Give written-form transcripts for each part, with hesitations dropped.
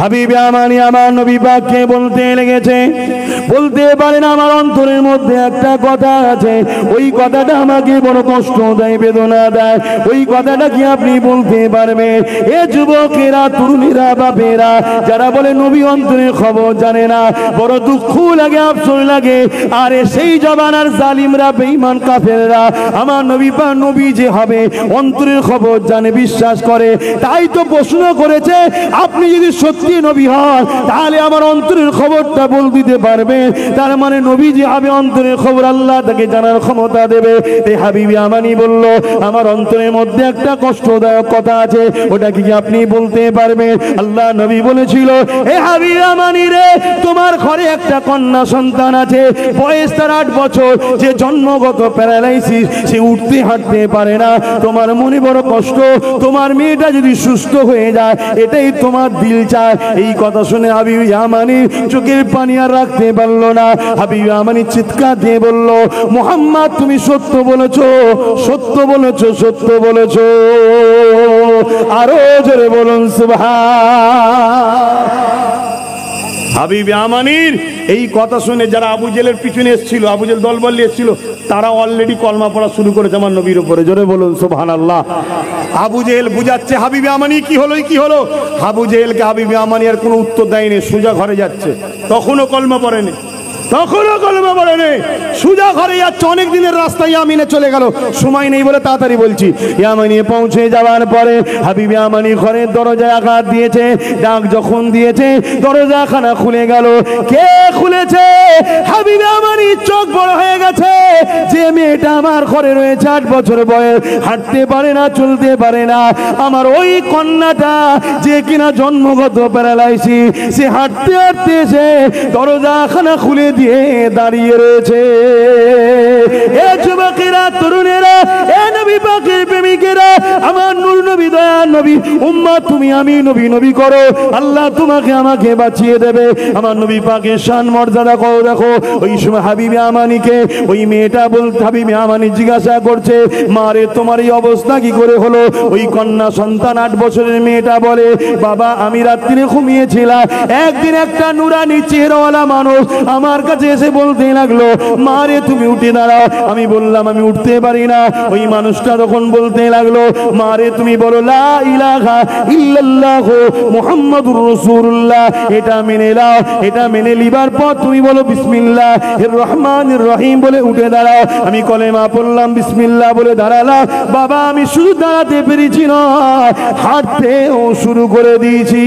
হাবিবে আমানি আমার নবী পাককে বলতে লেগেছে, বলতে পারেন আমার অন্তরের মধ্যে একটা কথা আছে, ওই কথাটা আমাকে বড় কষ্ট দেয়, বেদনা দেয়, ওই কথাটা কি আপনি বলতে পারবেন? এ যুবকেরা, তরুণীরা, বাপেরা যারা বলে নবী অন্তরের খবর জানে না, বড় দুঃখ লাগে, আফসোস লাগে। আরে সেই জমানার জালিমরা, বেঈমান কাফেররা আমার নবী পাক নবী যে হবে অন্তরের খবর জানে, বিশ্বাস করে। তাই তো প্রশ্ন করেছে, আপনি যদি সত্যি নবী হন তাহলে আমার অন্তরের খবরটা বল দিতে পারবেন। তার মানে নবী যে হবে অন্তরের খবর আল্লাহ তাকে জানার ক্ষমতা দেবে। এই হাবিবি আমানি বলল, আমার অন্তরের মধ্যে একটা কষ্টদায়ক কথা আছে, ওটা কি আপনি বলতে পারবেন? আল্লাহ নবী বলেছিল, এ হাবিবি আমানি রে, তোমার ঘরে একটা কন্যা সন্তান আছে, বয়স তার 8 বছর, যে জন্মগত প্যারালাইসিস, সে উঠতে হাঁটতে পারে না। তোমার মনে বড় কষ্ট, তোমার মেয়েটা যদি সুস্থ হয়ে যায় এটাই তোমার দিল চায়। এই কথা শুনে হাবিবি আমানি চোখের পানি আর রাখতে পারলো না। হাবিবি আমানি চিৎকার দিয়ে বলল, মুহাম্মদ তুমি সত্য বলেছো, সত্য বলেছো, সত্য বলেছো। আরো জোরে বলুন সুবহান। হাবিবে আমানির এই কথা শুনে যারা আবু জেলের পিছনে এসেছিল, আবু জেল দলবল এসেছিল, তারা অলরেডি কলমা পড়া শুরু করেছে আমার নবীর উপরে। জোরে বলুন সুবহানাল্লাহ। আবু জেল বুঝাচ্ছে হাবিবে আমানি কি হলো, কি হলো। আবু জেলকে হাবিবে আমানি আর কোনো উত্তর দেয়নি, সোজা ঘরে যাচ্ছে। তখনও কলমা পড়েনি, তখনও কলমা পড়েনি, সোজা ঘরে যাচ্ছে। অনেক দিনের রাস্তা ইয়ামিনে চলে গেল, সময় নেই বলে তাড়াতাড়ি বলছি। ইয়ামিনে পৌঁছে যাওয়ার পরে হাবিবে আমানি ঘরের দরজায় আঘাত দিয়েছে। ডাক যখন দিয়েছে দরজাখানা খুলে গেল। কে খুলেছে? হাবিবে আমানি চোখ বড় হয়ে গেছে। যে মেয়েটা আমার ঘরে রয়েছে, 8 বছর বয়স, হাঁটতে পারে না, চলতে পারে না, আমার ওই কন্যাটা যে কিনা জন্মগত প্যারালাইসিস, সে হাঁটতে হাঁটতে এসে দরজাখানা খুলে দিয়ে দাঁড়িয়ে রয়েছে। এ যুবকেরা, তরুণেরা, এ নবী পাকের প্রেমিকেরা, আমার নূর নবী, দয়ার নবী, উম্মত তুমি আমি নবী নবী করো, আল্লাহ তোমাকে আমাকে বাঁচিয়ে দেবে। আমার নবী পাকের শান মর্যাদা করো। দেখো ওই সময় হাবিবে আমানিকে ওই মেয়েটা বলতে, হাবিবে আমানি জিজ্ঞাসা করছে, মা রে তোমার এই অবস্থা কি করে হলো? ওই কন্যা সন্তান 8 বছরের মেয়েটা বলে, বাবা আমি রাত্রিরে ঘুমিয়েছিলাম, একদিন একটা নুরানি চেহারাওয়ালা মানুষ আমার কাছে এসে বলতে লাগলো, মা রে তুমি উঠে দাঁড়াও। আমি বললাম আমি উঠতে পারি না। ওই মানুষটা তখন বলতে লাগলো, মা রে তুমি বলো লা ইলাহা ইল্লাল্লাহ মুহাম্মাদুর রাসূলুল্লাহ, এটা মেনে নাও। এটা মেনে লিবার পর তুমি বলো বিসমিল্লাহির রহমানির রহিম বলে উঠে দাঁড়াও। আমি কলেমা পড়লাম, বিসমিল্লাহ বলে দাঁড়ালাম। বাবা আমি শুধু দাঁড়াতে পেরেছি না, হাঁটতেও শুরু করে দিয়েছি।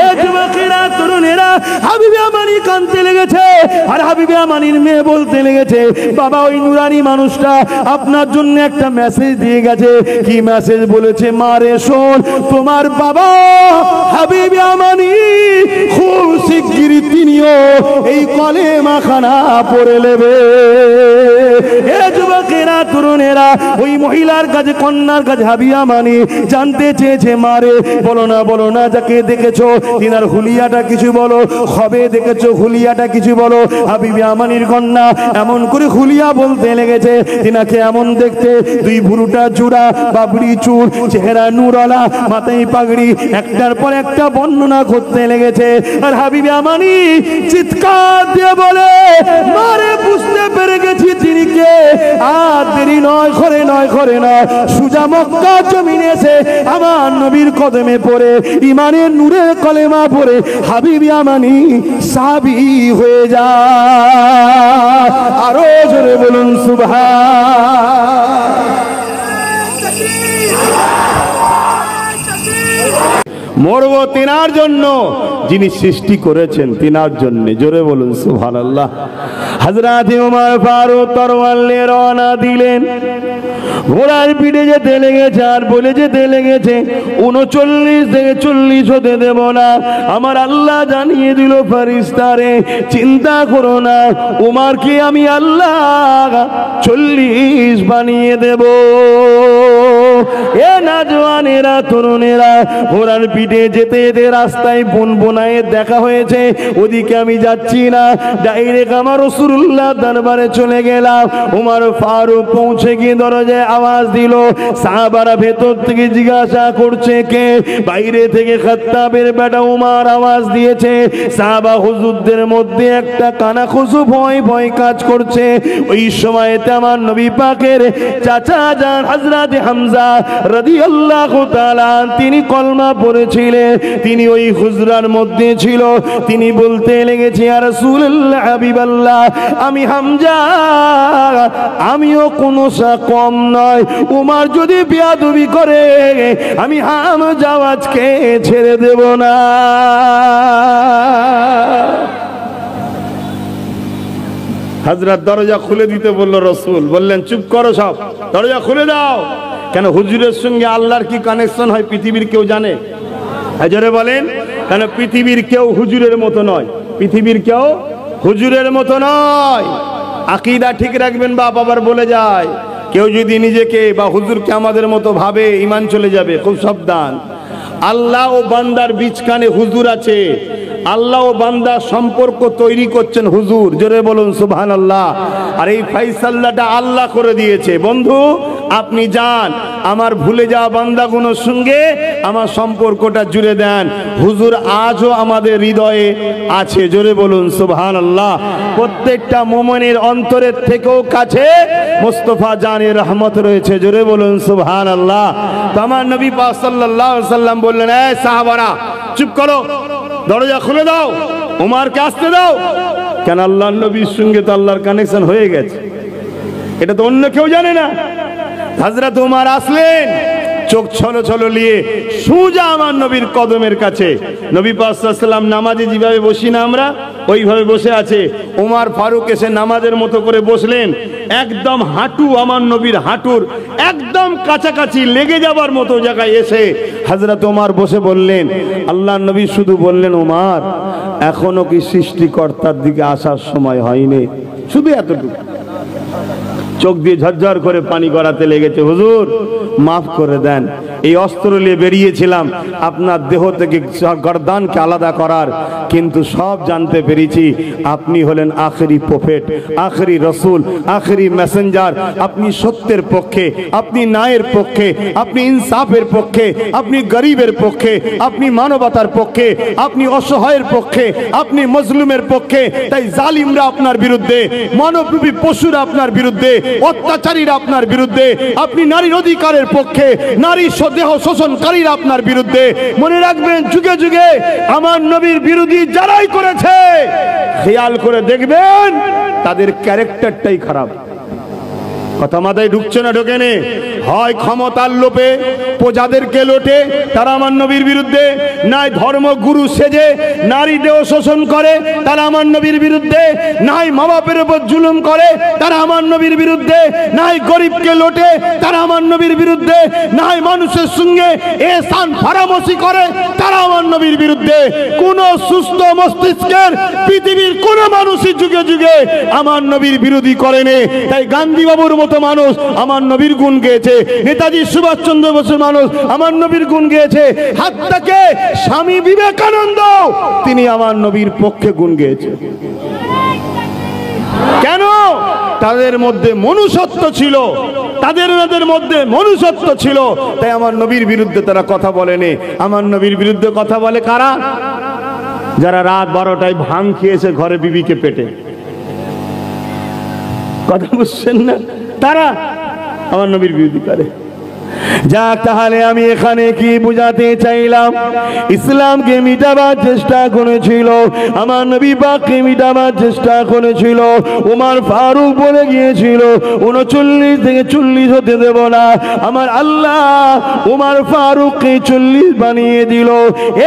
এ যুবকেরা, তরুণেরা, হাবিবে আমানি কাঁদতে লেগেছে। আর হাবিবে আমানির মেয়ে বলতে লেগেছে, বাবা ওই নুরানি মানুষটা আপনার জন্য একটা মেসেজ দিয়ে গেছে। কি মেসেজ বলেছে? মা রে শোন, তোমার বাবা হাবিবে আমানি খুব শিগগিরই তিনিও এই কলেমা খানা পড়ে নেবে। এ যুবকেরা, তরুণেরা, ওই মহিলার কাছে, কন্যার কাছে হাবিবে আমানি জানতে চেয়েছে, মা রে বলো না, বলো না, যাকে দেখেছো তিনার হুলিয়াটা কিছু বলো, খবে দেখেছো হুলিয়াটা কিছু বলো। হাবিবে আমানির কন্যা এমন করে হুলিয়া বলতে লেগেছে, তিনাকে এমন দেখতে, 2 ভুরুটা জোড়া, বাবরি চুল, চেহারা নূরওয়ালা, মাথায় পাগড়ি, একটার পর একটা বর্ণনা করতে লেগেছে। আর হাবিবে আমানি চিৎকার দিয়ে বলে, মারে বুঝতে পেরে গেছি তিনি কে। আর দেরি নয়, ঘরে নয়, ঘরে নয়, সুজা মক্কা জমিনে এসে আমার নবীর কদমে পড়ে ইমানের নূরে কলেমা পড়ে হাবিবে আমানি সাহাবী হয়ে যায়। আরো জোরে বলুন সুবহান। মরব তিনার জন্য যিনি সৃষ্টি করেছেন, তিনার জন্য। জোরে বলুন সুবহানাল্লাহ। হযরত ওমর ফারুক তরোয়ার নিয়ে রওনা দিলেন। ঘোড়ার পিঠে যেতে লেগেছে আর বলে যেতে লেগেছে, 39 থেকে 40 হতে দেব না। আমার আল্লাহ জানিয়ে দিল, ফেরেশতারে চিন্তা করো না, উমরকে আমি আল্লাহ 40 বানিয়ে দেব। এ নওজওয়ানেরা, তরুণেরা, ঘোড়ার পিঠে হেঁটে যেতে যেতে রাস্তায় বোনায় দেখা হয়েছে, ওদিকে আমি যাচ্ছি না, ডাইরেক্ট আমার রাসূলুল্লাহ দরবারে চলে গেলাম। ওমর ফারুক পৌঁছে গিয়ে দরজায় আওয়াজ দিল। সাহাবারা ভেতর থেকে জিজ্ঞাসা করছে কে? বাইরে থেকে খাত্তাবের বেটা ওমর আওয়াজ দিয়েছে। সাহাবা হুজুরদের মধ্যে একটা কানাখুশু ভয় ভয় কাজ করছে। ওই সময়তে আমার নবী পাকের চাচা যান হযরত হামজা রাদিয়াল্লাহু তাআলা তিনি কলমা পড়েছিলেন, তিনি ওই হুজরার মধ্যে ছিল। তিনি বলতে লেগেছে, ইয়া রাসূলুল্লাহ হাবিবাল্লাহ, আমি হামজা, আমিও কোনো সা কম নয়। উমর যদি বেয়াদবি করে আমি হামজা আজকে ছেড়ে দেব না। হযরত দরজা খুলে দিতে বলল, রাসূল বললেন চুপ করো, সব দরজা খুলে দাও। কেন হুজুরের সঙ্গে আল্লাহর কি কানেকশন হয় পৃথিবীর কেউ জানে? হাজারে বলেন, কেন পৃথিবীর কেউ হুজুরের মতো নয়, পৃথিবীর কেউ হুজুরের মতো নয়। আকীদা ঠিক রাখবেন। বাপ আবার বলে যায়, কেউ যদি নিজেকে বা হুজুরকে আমাদের মতো ভাবে ঈমান চলে যাবে। খুব সাবধান। আল্লাহ ও বান্দার বীজখানে হুজুর আছে। আল্লাহ ও বান্দা সম্পর্ক তৈরি করছেন হুজুর। জোরে বলুন সুবহানাল্লাহ। আর এই ফাইসাল্লাটা আল্লাহ করে দিয়েছে। বন্ধু আপনি যান, আমার ভুলে যাওয়া বান্দাগুলোর সঙ্গে আমার সম্পর্কটা জুড়ে দেন। হুজুর আজও আমাদের হৃদয়ে আছে। জোরে বলুন সুবহানাল্লাহ। প্রত্যেকটা মুমিনের অন্তরের থেকেও কাছে মুস্তাফা জানের রহমত রয়েছে। জোরে বলুন সুবহানাল্লাহ। তো আমার নবী পাক সাল্লাল্লাহু আলাইহি সাল্লাম বললেন, এই সাহাবারা চুপ করো, দরজা খুলে দাও, ওমরকে আসতে দাও। কেন? আল্লাহর নবীর সঙ্গে তো আল্লাহর কানেকশন হয়ে গেছে, এটা তো অন্য কেউ জানে না। হযরত ওমর আসলেন, চোখ ছলো ছলো নিয়ে সোজা আমার নবীর কদমের কাছে। নবী পাক সাল্লাল্লাহু আলাইহি ওয়াসাল্লাম নামাজে যেভাবে বসি না আমরা, ওইভাবে বসে আছে। ওমর ফারুক এসে নামাজের মতো করে বসলেন। একদম হাঁটু আমার নবীর হাঁটুর একদম কাছাকাছি লেগে যাবার মতো জায়গায় এসে হযরত ওমর বসে বললেন, আল্লাহর নবী শুধু বললেন, ওমর এখনো কি সৃষ্টিকর্তার দিকে আসার সময় হয়নি? শুধু এতটুকু। চোখ দিয়ে ঝরঝর করে পানি গড়াতে লেগেছে। হুজুর মাফ করে দেন, এই অস্ত্র নিয়ে বেরিয়েছিলাম আপনার দেহ থেকে গর্দানকে আলাদা করার, কিন্তু সব জানতে পেরেছি আপনি হলেন আখেরি প্রফেট, আখেরি রসুল, আখেরি মেসেঞ্জার। আপনি সত্যের পক্ষে, আপনি ন্যায়ের পক্ষে, আপনি ইনসাফের পক্ষে, আপনি গরিবের পক্ষে, আপনি মানবতার পক্ষে, আপনি অসহায়ের পক্ষে, আপনি মজলুমের পক্ষে। তাই জালিমরা আপনার বিরুদ্ধে, মানবরূপী পশুরা আপনার বিরুদ্ধে, অত্যাচারীরা আপনার বিরুদ্ধে, আপনি নারীর অধিকারের পক্ষে, নারী দেহ শোষণকারীরা আপনার বিরুদ্ধে। মনে রাখবেন, যুগে যুগে আমার নবীর বিরোধী যারাই করেছে, খেয়াল করে দেখবেন তাদের ক্যারেক্টারটাই খারাপ। কথা মাথায় ঢুকছে না? ঢোকেনে? হয় ক্ষমতার লোভে প্রজাদেরকে লোটে, তারা আমার নবীর বিরুদ্ধে, নাই ধর্মগুরু সেজে নারী দেহ শোষণ করে, তারা আমার নবীর বিরুদ্ধে, নাই মা বাপের উপর জুলুম করে, তারা আমার নবীর বিরুদ্ধে, নাই গরিবকে লোটে, তারা আমার নবীর বিরুদ্ধে, নাই মানুষের সঙ্গে এহসান ফারামোশি করে, তারা আমার নবীর বিরুদ্ধে। কোন সুস্থ মস্তিষ্কের পৃথিবীর কোন মানুষই যুগে যুগে আমার নবীর বিরোধী করেনি। তাই গান্ধী বাবুর মতো মানুষ আমার নবীর গুণ গেয়েছে, নেতাজি সুভাষচন্দ্র বোসের মানুষ আমার নবীর গুণ গেয়েছে, হাত্তাকে স্বামী বিবেকানন্দ তিনি আমার নবীর পক্ষে গুণ গেয়েছে। কেন? তাদের মধ্যে মনুষ্যত্ব ছিল, তাদের মধ্যে মনুষ্যত্ব ছিল। তাই আমার নবীর বিরুদ্ধে তারা কথা বলেনি। আমার নবীর বিরুদ্ধে কথা বলে কারা? যারা রাত 12টায় ভাং খেয়েছে ঘরে বিবিকে পেটে। কথা বুঝছেন না? তারা আমার নবীর বিরোধী করে। যাক, তাহলে আমি এখানে কি বুঝাতে চাইলাম? ইসলামকে মিটাবার চেষ্টা করেছিল, আমার নবী পাককে মিটাবার চেষ্টা করেছিল। ওমর ফারুক বলে গিয়েছিল 39 থেকে 40 হতে দেব না। আমার আল্লাহ ওমর ফারুককে 40 বানিয়ে দিল।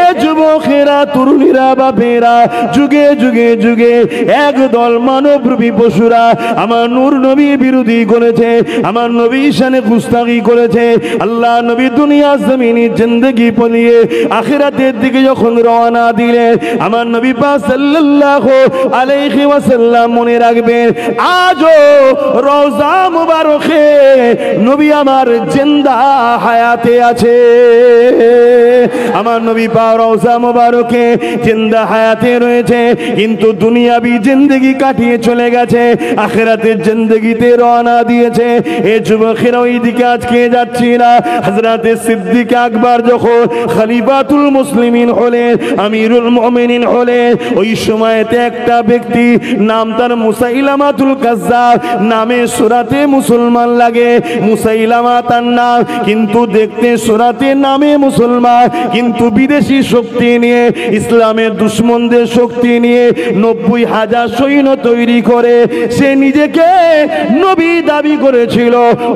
এ যুবকেরা, তরুণীরা, বাপেরা, যুগে যুগে যুগে একদল মানবরূপী পশুরা আমার নূর নবী বিরোধী করেছে, আমার নবীর শানে গুস্তাখি করেছে। আল্লাহ নবী দুনিয়া জমিনে জিন্দেগি পলিয়ে আখিরাতের দিকে যখন রওনা দিলেন, আমার নবী পাক সাল্লাল্লাহু আলাইহি ওয়াসাল্লাম মনে রাখবেন, আজও রওজা মুবারকে নবী আমার জিন্দা হায়াতে আছে। আমার নবী পাক রওজা মুবারকে জিন্দা হায়াতে রয়েছে, কিন্তু দুনিয়াবি জিন্দেগি কাটিয়ে চলে গেছে, আখিরাতের জিন্দেগিতে রওনা দিয়েছে। এই যুবকেরা ওই দিকে আজকে যাচ্ছি না। হযরতে সিদ্দিক আকবর যখন খলিফাতুল মুসলিমিন হলেন, আমিরুল মুমিনিন হলেন, ওই সময়তে একটা ব্যক্তি নাম তার মুসাইলামাতুল কাজ্জাব নামে সূরাতে মুসলমান লাগে। মুসাইলামা তার নাম, কিন্তু দেখতে সূরাতে নামে মুসলমান, কিন্তু বিদেশি শক্তি নিয়ে, ইসলামের দুশমনদের শক্তি নিয়ে 90,000 সৈন্য তৈরি করে সে নিজেকে নবী দাবি করেছিল,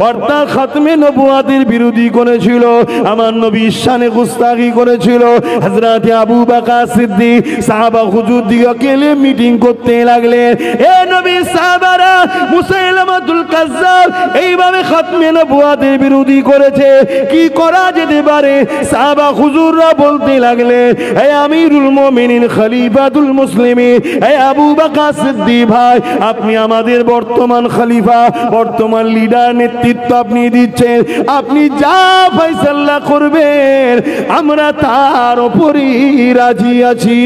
অর্থাৎ খাতমে নবুয়াতের বিরোধী করেছিল, আমার নবীর শানে গুস্তাখি করেছিল। হযরত আবু বকর সিদ্দিক সাহাবা হুজুর দিকে মিটিং করতে লাগলেন, এ নবীর সাহাবারা, মুসাইলামাতুল কাজ্জাব এইভাবে খাতমে নবুয়াতের বিরোধী করেছে, কি করা যেতে পারে? সাহাবা হুজুররা বলতে লাগলেন, হে আমিরুল মুমিনিন খলিফাতুল মুসলিমিন, হে আবু বকর সিদ্দিক ভাই, আপনি আমাদের বর্তমান খলিফা, বর্তমান লিডার, নেতৃত্ব আপনি দিচ্ছেন, আপনি যা ফয়সালা করবেন আমরা তার উপরই রাজি আছি।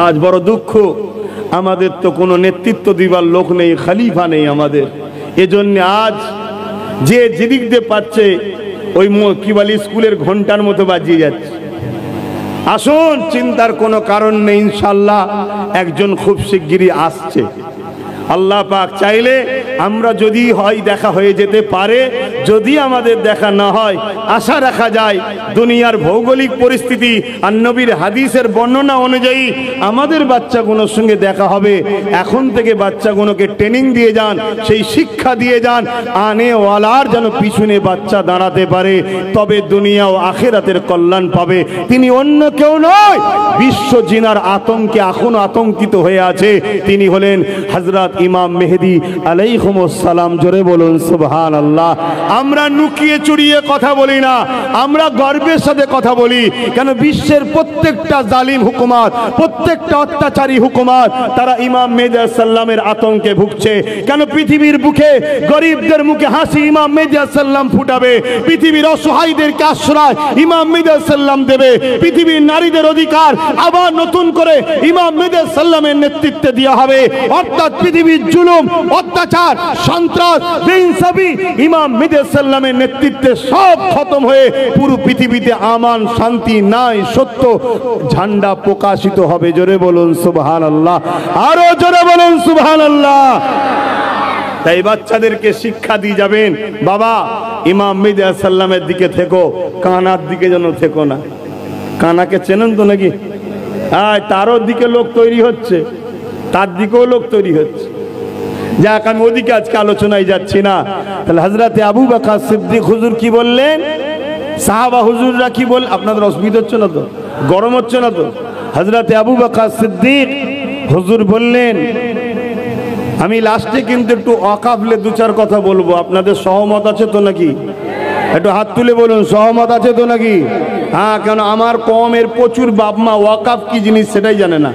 আজ বড় দুঃখ, আমাদের তো কোনো নেতৃত্ব দিবার লোক নেই, খলিফা নেই আমাদের। এজন্য আজ যে যেদিক দিয়ে পাচ্ছে ওই কি বলে স্কুলের ঘন্টার মতো বাজিয়ে যাচ্ছে। আসুন, চিন্তার কোনো কারণ নেই, ইনশাআল্লাহ একজন খুব শিগগিরই আসছে। আল্লাহ পাক চাইলে আমরা যদি হয় দেখা হয়ে যেতে পারে, যদি আমাদের দেখা না হয় আশা রাখা যায় দুনিয়ার ভৌগোলিক পরিস্থিতি আর নবীর হাদিসের বর্ণনা অনুযায়ী আমাদের বাচ্চাগুলোর সঙ্গে দেখা হবে। এখন থেকে বাচ্চাগুলোকে ট্রেনিং দিয়ে যান, সেই শিক্ষা দিয়ে যান, আনেওয়ালার যেন পিছনে বাচ্চা দাঁড়াতে পারে, তবে দুনিয়া ও আখিরাতের কল্যাণ পাবে। তিনি অন্য কেউ নয়, বিশ্ব জিনার আতঙ্কে এখনো আতঙ্কিত হয়ে আছে, তিনি হলেন হযরত ইমাম মেহেদী আলাইহিস সালাম। জোরে বলুন সুবহানাল্লাহ। আমরা লুকিয়ে চুরিয়ে কথা বলি না, আমরা গর্বের সাথে কথা বলি। কেন? বিশ্বের প্রত্যেকটা জালিম হুকুমত, প্রত্যেকটা অত্যাচারী হুকুমত তারা ইমাম মেহেদী আলাইহিস সালামের আতঙ্কে ভুগছে। কেন? পৃথিবীর বুকে গরিবদের মুখে হাসি ইমাম মেহেদী আলাইহিস সালাম ফুটাবে, পৃথিবীর অসহায়দেরকে আশ্রয় ইমাম মেহেদী আলাইহিস সালাম দেবে, পৃথিবীর নারীদের অধিকার আবার নতুন করে ইমাম মেহেদী আলাইহিস সালামের নেতৃত্বে দেওয়া হবে। অর্থাৎ পৃথিবীর জুলুম, অত্যাচার, সন্ত্রাস, বেইনসাফি ইমাম মেহেদী আলাইহিস সালামের নেতৃত্বে সব খতম হয়ে পুরো পৃথিবীতে আমান, শান্তি, ন্যায়, সত্য ঝান্ডা প্রকাশিত হবে। জোরে বলুন সুবহানাল্লাহ, আরো জোরে বলুন সুবহানাল্লাহ। তাই বাচ্চাদেরকে শিক্ষা দিয়ে যাবেন, বাবা ইমাম মেহেদী আলাইহিস সালামের দিকে থেকো, কানার দিকে যেন থেকো না। কানাকে চেনেন তো নাকি? তারও দিকে লোক তৈরি হচ্ছে, তার দিকেও লোক তৈরি হচ্ছে। যাক, আমি ওদিকে আজকে আলোচনায় যাচ্ছি না। তাহলে হযরতে আবু বকর সিদ্দিক হুজুর কি বললেন, সাহাবা হুজুররা কি বল, আপনাদের অসুবিধা হচ্ছে না তো? গরম হচ্ছে না তো? হযরতে আবু বকর সিদ্দিক হুজুর বললেন, আমি লাস্টে কিন্তু একটু ওয়াকাফলে দু চার কথা বলবো, আপনাদের সহমত আছে তো নাকি? একটু হাত তুলে বলুন, সহমত আছে তো নাকি? হ্যাঁ, কেন আমার কমের প্রচুর বাপ মা ওয়াকাফ কি জিনিস সেটাই জানে না,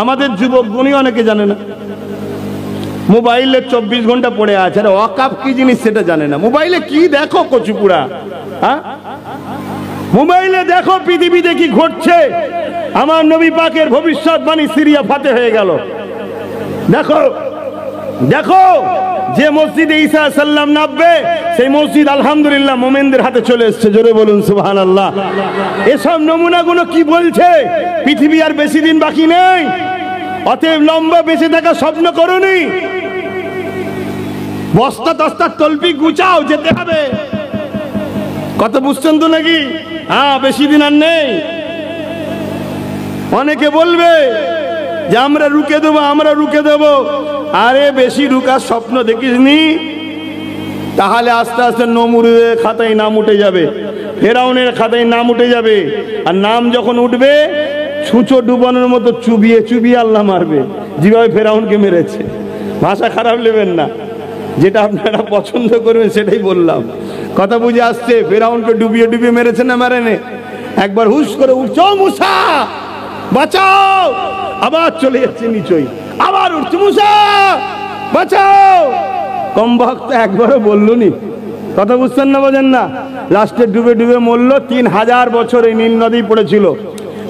আমাদের যুবক গুণী অনেকে জানে না। মোবাইলে 24 ঘন্টা পড়ে আছে, আর ওয়াকাফ কি জিনিস সেটা জানে না। মোবাইলে কি দেখো কচুপুরা, হ্যাঁ মোবাইলে দেখো পৃথিবীতে কি ঘটছে। আমার নবী পাকের ভবিষ্যৎবাণী সিরিয়া ফাতে হয়ে গেল। দেখো দেখো, যে মসজিদে ঈসা সাল্লাম নামবে সেই মসজিদ আলহামদুলিল্লাহ মোমেনদের হাতে চলে এসছে। জোরে বলুন সুবহানাল্লাহ। এসব নমুনাগুলো কি বলছে? পৃথিবী আর বেশি দিন বাকি নেই, অতএব লম্বা বেঁচে থাকা স্বপ্ন করুনি, বস্তা তস্তা তলপি গুছাও, যেতে হবে। কত বুঝছেন তো নাকি? হ্যাঁ, বেশি দিন আর নেই। অনেকে বলবে যে আমরা রুকে দেবো, আমরা রুকে দেবো। আরে বেশি রুকার স্বপ্ন দেখিসনি, তাহলে আস্তে আস্তে নমরুদের খাতায় নাম উঠে যাবে, ফেরাউনের খাতায় নাম উঠে যাবে। আর নাম যখন উঠবে ছুঁচো ডুবানোর মতো চুবিয়ে চুবিয়ে আল্লাহ মারবে, যেভাবে ফেরাউনকে মেরেছে। ভাষা খারাপ নেবেন না। যেটা আপনারা পছন্দ করবেন সেটাই বললাম। কথা বুঝে আসছে? ফেরাউনকে ডুবিয়ে ডুবিয়ে মেরেছে না মারেনি? একবার হুশ করে উঠছো মুসা বাঁচাও, আবার চলে যাচ্ছে নিচই, আবার উঠছে মুসা বাঁচাও। কম ভক্ত একবারও বললুনি। কথা বুঝছেন না, বোঝেন না? লাস্টে ডুবে ডুবে মরল। 3000 বছর এই নীল নদী পড়েছিল।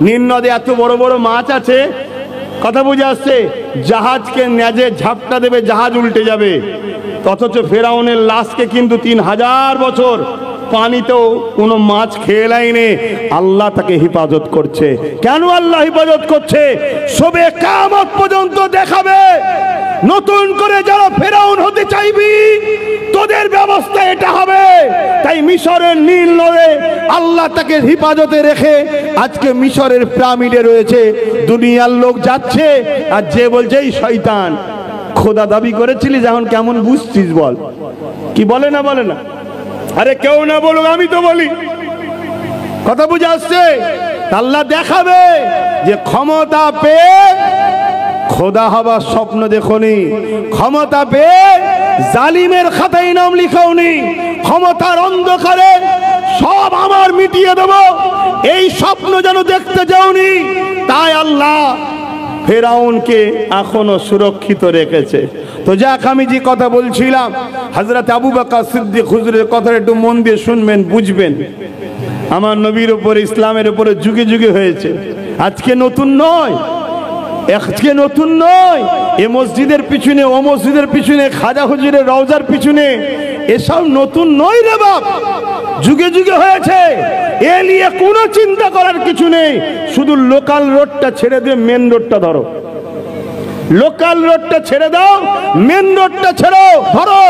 নীল নদী এত বড় বড় মাছ আছে, কথা বুঝে আসছে, জাহাজকে নেজে ঝাপটা দেবে, জাহাজ উল্টে যাবে। অথচ ফেরাউনের লাশকে কিন্তু 3000 বছর পানিতেও কোনো মাছ খেয়ে লাইনে আল্লাহ তাকে হেফাজত করছে। কেন আল্লাহ হেফাজত করছে? সবে কিয়ামত পর্যন্ত দেখাবে। নতুন করে যারা ফেরাউন হতে চাইবি তোদের ব্যবস্থা এটা হবে। তাই মিশরের নীল নদে আল্লাহ তাকে হেফাজতে রেখে আজকে মিশরের পিরামিডে রয়েছে। দুনিয়ার লোক যাচ্ছে আর যে বলছে এই শয়তান খোদা দাবি করেছিলি, যখন কেমন বুঝছিস বল? কি বলে না বলে না? আরে কেউ না বলুক, আমি তো বলি। কথা বুঝে আসছে? আল্লাহ দেখাবে যে ক্ষমতা পেয়ে খোদা হবার স্বপ্ন দেখোনি, ক্ষমতা পেয়ে জালিমের খাতায় নাম লিখাওনি, ক্ষমতার অন্ধকারে সব আমার মিটিয়ে দেব এই স্বপ্ন যেন দেখতে যাওনি। তাই আল্লাহ ফেরাউনকে এখনো সুরক্ষিত রেখেছে। তো যাক, আমি যে কথা বলছিলাম, হযরত আবু বকর সিদ্দিক হুজুরের কথা একটু মন দিয়ে শুনবেন, বুঝবেন। আমার নবীর উপরে, ইসলামের উপরে যুগে যুগে হয়েছে। আজকে নতুন নয়, আজকে নতুন নয়। এ মসজিদের পিছনে, ও মসজিদের পিছনে, খাজা হুজুরের রওজার পিছনে এসব নতুন নয় রে বাপ, যুগে যুগে হয়েছে। এ নিয়ে কোনো চিন্তা করার কিছু নেই। শুধু লোকাল রোডটা ছেড়ে দিয়ে মেন রোডটা ধরো। লোকাল রোডটা ছেড়ে দাও, মেন রোডটা ছেড়ো, ধরো।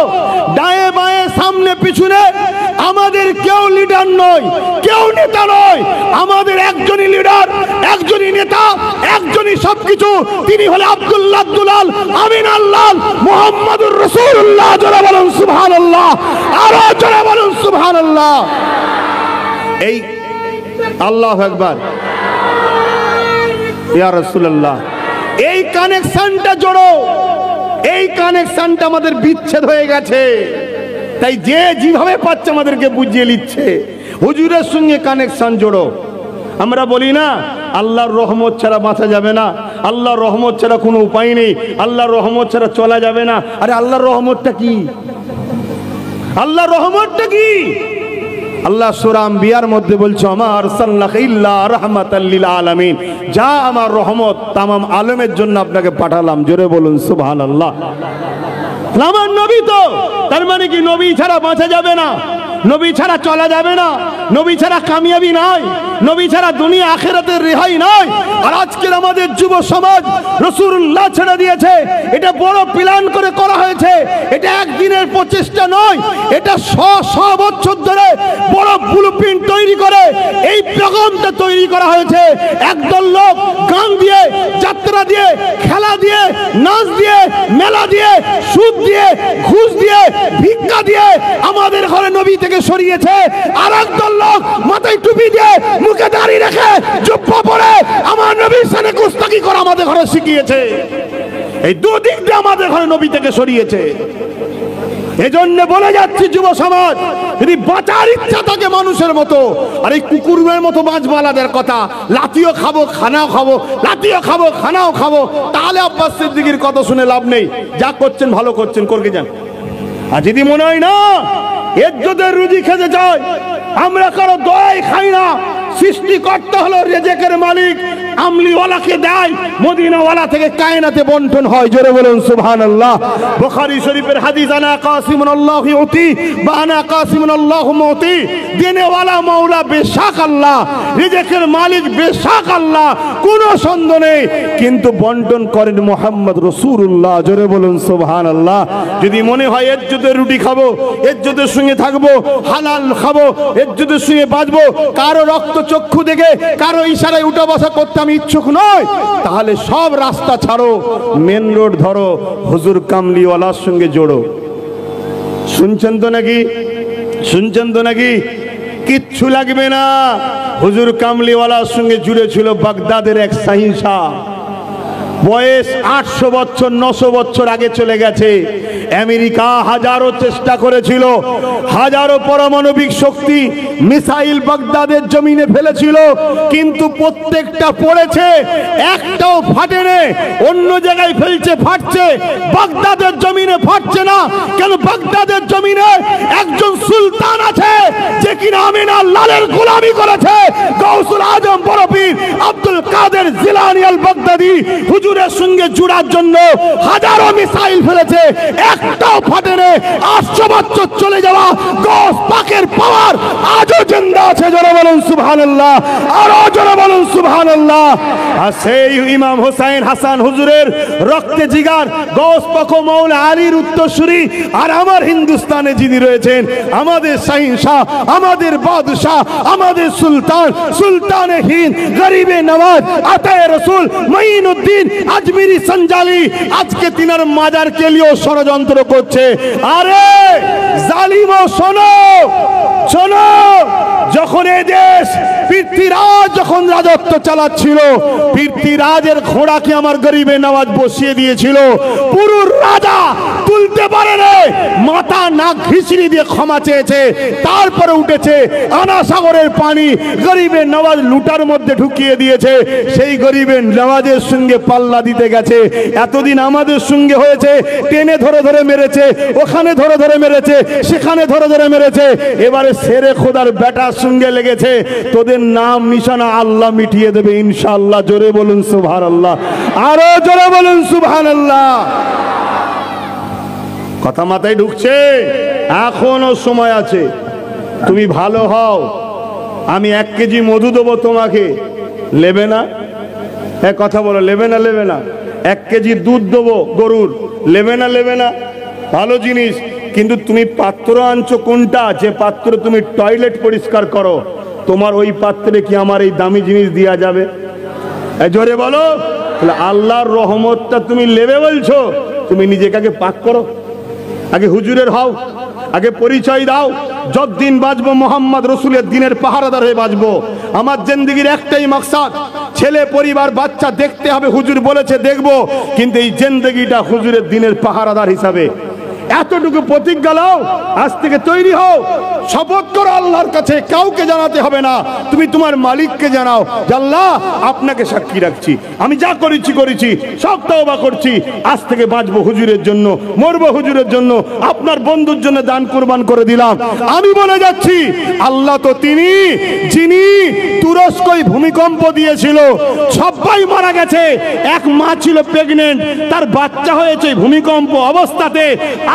ডায়ে বায়ে সামনে পিছনে আমাদের কেউ লিডার নয়, কেউ নেতা নয়। আমাদের একজনই লিডার, একজনই নেতা, একজনই সবকিছু। তিনি হলে আব্দুল্লাহ দুলাল, আমিন আল্লাহ, মুহাম্মাদুর রাসূলুল্লাহ। জোরে বলুন সুবহানাল্লাহ, আরো জোরে বলুন সুবহানাল্লাহ। এই আল্লাহু আকবার, ইয়া রাসূলুল্লাহ। এই কানেকশনটা জোড়ো, এই কানেকশনটা আমাদের বিচ্ছেদ হয়ে গেছে। তাই যে যেভাবে পাচ্ছে আমাদেরকে বুঝিয়ে নিচ্ছে। হুজুরের সঙ্গে কানেকশন জোড়ো। আমরা বলি না আল্লাহর রহমত ছাড়া বাঁচা যাবে না, আল্লাহর রহমত ছাড়া কোনো উপায় নেই, আল্লাহর রহমত ছাড়া চলা যাবে না। আরে আল্লাহর রহমতটা কি? আল্লাহর রহমতটা কি? আল্লাহ সূরা আম্বিয়ার মধ্যে বলছে, আমা আরসালনাকা ইল্লা রাহমাতাল লিল আলামিন। যা আমার রহমত তামাম আলমের জন্য আপনাকে পাঠালাম। জোরে বলুন সুবহানাল্লাহ। আমার নবী তো, তার মানে কি নবী ছাড়া বাঁচা যাবে না, নবী ছাড়া চলা যাবে না, নবী ছাড়া কামিয়াবি নাই, নবী ছাড়া দুনিয়া আখিরাতের রেহাই নাই। আর আজকের আমাদের যুব সমাজ রাসূলুল্লাহ ছেড়ে দিয়েছে। এটা বড় প্ল্যান করে করা হয়েছে। এটা একদিনের প্রচেষ্টা নয়, এটা শ বছর ধরে বড় ব্লুপ্রিন্ট তৈরি করে এই প্রোগ্রামটা তৈরি করা হয়েছে। একদল লোক গান দিয়ে, যাত্রা দিয়ে, খেলা দিয়ে, নাচ দিয়ে, মেলা দিয়ে, সুদ দিয়ে, ঘুষ দিয়ে, ভিক্ষা দিয়ে আমাদের ঘরে নবী থেকে সরিয়েছে। আর একদল লোক মাথায় টুপি দিয়ে, মুখে দাড়ি রেখে, জুব্বা পরে আমার নবীর সাথে গুস্তাখি করা আমাদের ঘরে শিখিয়েছে। এই দুদিক দিয়ে আমাদের ঘরে নবী থেকে সরিয়েছে। এজন্য বলে যাচ্ছি যুব সমাজ, যদি বাঁচার ইচ্ছা থাকে মানুষের মতো, আর এই কুকুরের মতো বাঁচবালাদের কথা, লাতিও খাবো খানাও খাবো, লাতিও খাবো খানাও খাবো, তাহলে আব্বাস সিদ্দিকীর কথা শুনে লাভ নেই। যা করছেন ভালো করছেন, করকে যান। আর যদি মনে হয় না ইজ্জতের রুজি খেতে চাই, আমরা কারো দয়াই খাই না। সৃষ্টিকর্তা হলো রিজিকের মালিক, আমলিওয়ালাকে দেয়, মদিনাওয়ালা থেকে কায়নাতে বন্টন হয়। জোরে বলুন সুবহানাল্লাহ। বুখারী শরীফের হাদিস, আনা কাসিমুন আল্লাহু ইউতি বা আনা কাসিমুন আল্লাহু মুতি। দেনেওয়ালা মাওলা বেশক আল্লাহ, রিজিকের মালিক বেশক আল্লাহ, কোনো সন্দেহ নেই। কিন্তু বন্টন করেন মুহাম্মদ রাসূলুল্লাহ। জোরে বলুন সুবহানাল্লাহ। যদি মনে হয় ইজ্জতের রুটি খাবো, ইজ্জতের সঙ্গে থাকবো, হালাল খাবো, ইজ্জতের সঙ্গে বাঁচবো, কারো রক্ত চক্ষু দেখে, কারো ইশারায় উঠা বসা করতে আমি ইচ্ছুক নয়, তাহলে সব রাস্তা ছাড়ো, মেন রোড ধরো, হুজুর কামলিওয়ালার সঙ্গে জোড়ো। শুনছেন তো নাকি? শুনছেন তো নাকি? কিচ্ছু লাগবে না। হুজুর কামলিওয়ালার সঙ্গে জুড়ে ছিল বাগদাদের এক শাহিনশাহ। বয়স 800 বছর 900 বছর আগে চলে গেছে। আমেরিকা হাজারো চেষ্টা করেছিল, হাজারো পারমাণবিক শক্তি মিসাইল বাগদাদের জমিনে ফেলেছিল, কিন্তু প্রত্যেকটা পড়েছে, একটাও ফাটেনি। অন্য জায়গায় ফেলছে, ফাটছে, বাগদাদের জমিনে ফাটছে না কেন? বাগদাদের জমিনে একজন সুলতান আছে যে কিনা আমিনা লালের গোলামি করেছে। গাউসুল আজম বড় পীর আব্দুল কাদের জিলানী আল বাগদাদি হুজুরের সঙ্গে জুড়ার জন্য হাজারো মিসাইল ফেলেছে, একটাও ফাটেনি। 800 বছর চলে যাওয়া গাউস পাকের পাওয়ার আজও জিন্দা আছে। জোরে বলুন সুবহানাল্লাহ, আরো জোরে বলুন সুবহানাল্লাহ। আর সেই ইমাম হোসেন হাসান হুজুরের রক্তে জিগার গাউস পাক ও মাওলা আলীর উত্তরসূরি। আর আমার হিন্দুস্তানে যিনি রয়েছেন, আমাদের শাহিনশাহ, আমাদের বাদশাহ, আমাদের সুলতান, সুলতানে হিন্দ, গরিবে নওয়াজ, আতায়ে রসুল মঈনুদ্দিন আজমিরি সঞ্জালি, আজকে তিনার মাজার কে লিয়েও ষড়যন্ত্র করছে। আরে জালিমো শোনো, শোনো, যখন এই দেশ পৃথ্বীরাজ যখন রাজত্ব চালাচ্ছিল, পৃথ্বীরাজের ঘোড়াকে আমার গরিবে নওয়াজ বসিয়ে দিয়েছিল। পুরো রাজা তুলতে পারে রে, মাথা নাক ঘিসড়ি দিয়ে ক্ষমা চেয়েছে, তারপরে উঠেছে। আনা সাগরের পানি গরিবে নওয়াজ লুটার মধ্যে ঢুকিয়ে দিয়েছে। সেই গরিবে নওয়াজের সঙ্গে পাল্লা দিতে গেছে। এতদিন আমাদের সঙ্গে হয়েছে, টেনে ধরে ধরে মেরেছে, ওখানে ধরে ধরে মেরেছে, সেখানে ধরে ধরে মেরেছে। এবারে শেরে খোদার বেটার সঙ্গে লেগেছে। তোদের নাম নিশানা আল্লাহ মিটিয়ে দেবে ইনশাআল্লাহ। জোরে বলুন সুবহানাল্লাহ, আরো জোরে বলুন সুবহানাল্লাহ। কথা মাথায় ঢুকছে? এখনো সময় আছে, তুমি ভালো হও। আমি 1 কেজি মধু দেবো তোমাকে, নেবে না? হ্যাঁ কথা বলো, নেবে না? নেবে না? 1 কেজি দুধ দেবো গরুর, নেবে না? নেবে না? ভালো জিনিস, কিন্তু তুমি পাত্র আনছো কোনটা? যে পাত্র তুমি টয়লেট পরিষ্কার করো, তোমার ওই পাত্রে কি আমার এই দামি জিনিস দেওয়া যাবে? জোরে বলো। আল্লাহর রহমতটা তুমি নেবে বলছো, তুমি নিজেকে আগে পাক করো, আগে হুজুরের হও, আগে পরিচয় দাও। যতদিন বাঁচবো মোহাম্মদ রসুলের দিনের পাহারাদার হয়ে বাঁচবো। আমার জিন্দেগির একটাই মাকসাদ, ছেলে পরিবার বাচ্চা দেখতে হবে, হুজুর বলেছে দেখবো, কিন্তু এই জিন্দেগিটা হুজুরের দিনের পাহারাদার হিসাবে। এতটুকু প্রতিজ্ঞা নাও, আজ থেকে তৈরি হও, শপথ করো আল্লাহর কাছে, কাউকে জানাতে হবে না, তুমি তোমার মালিককে জানাও যে আল্লাহ আপনাকে সাক্ষী রাখছি, আমি যা করেছি করেছি, সব তওবা করছি, আজ থেকে বাঁচবো হুজুরের জন্য, মরবো হুজুরের জন্য, আপনার বন্ধুর জন্য দান কুরবান করে দিলাম। আমি বলে যাচ্ছি, আল্লাহ তো তিনি যিনি তুরস্কয় ভূমিকম্প দিয়েছিল, সবাই মারা গেছে, এক মা ছিল প্রেগনেন্ট, তার বাচ্চা হয়েছে ভূমিকম্প অবস্থাতে,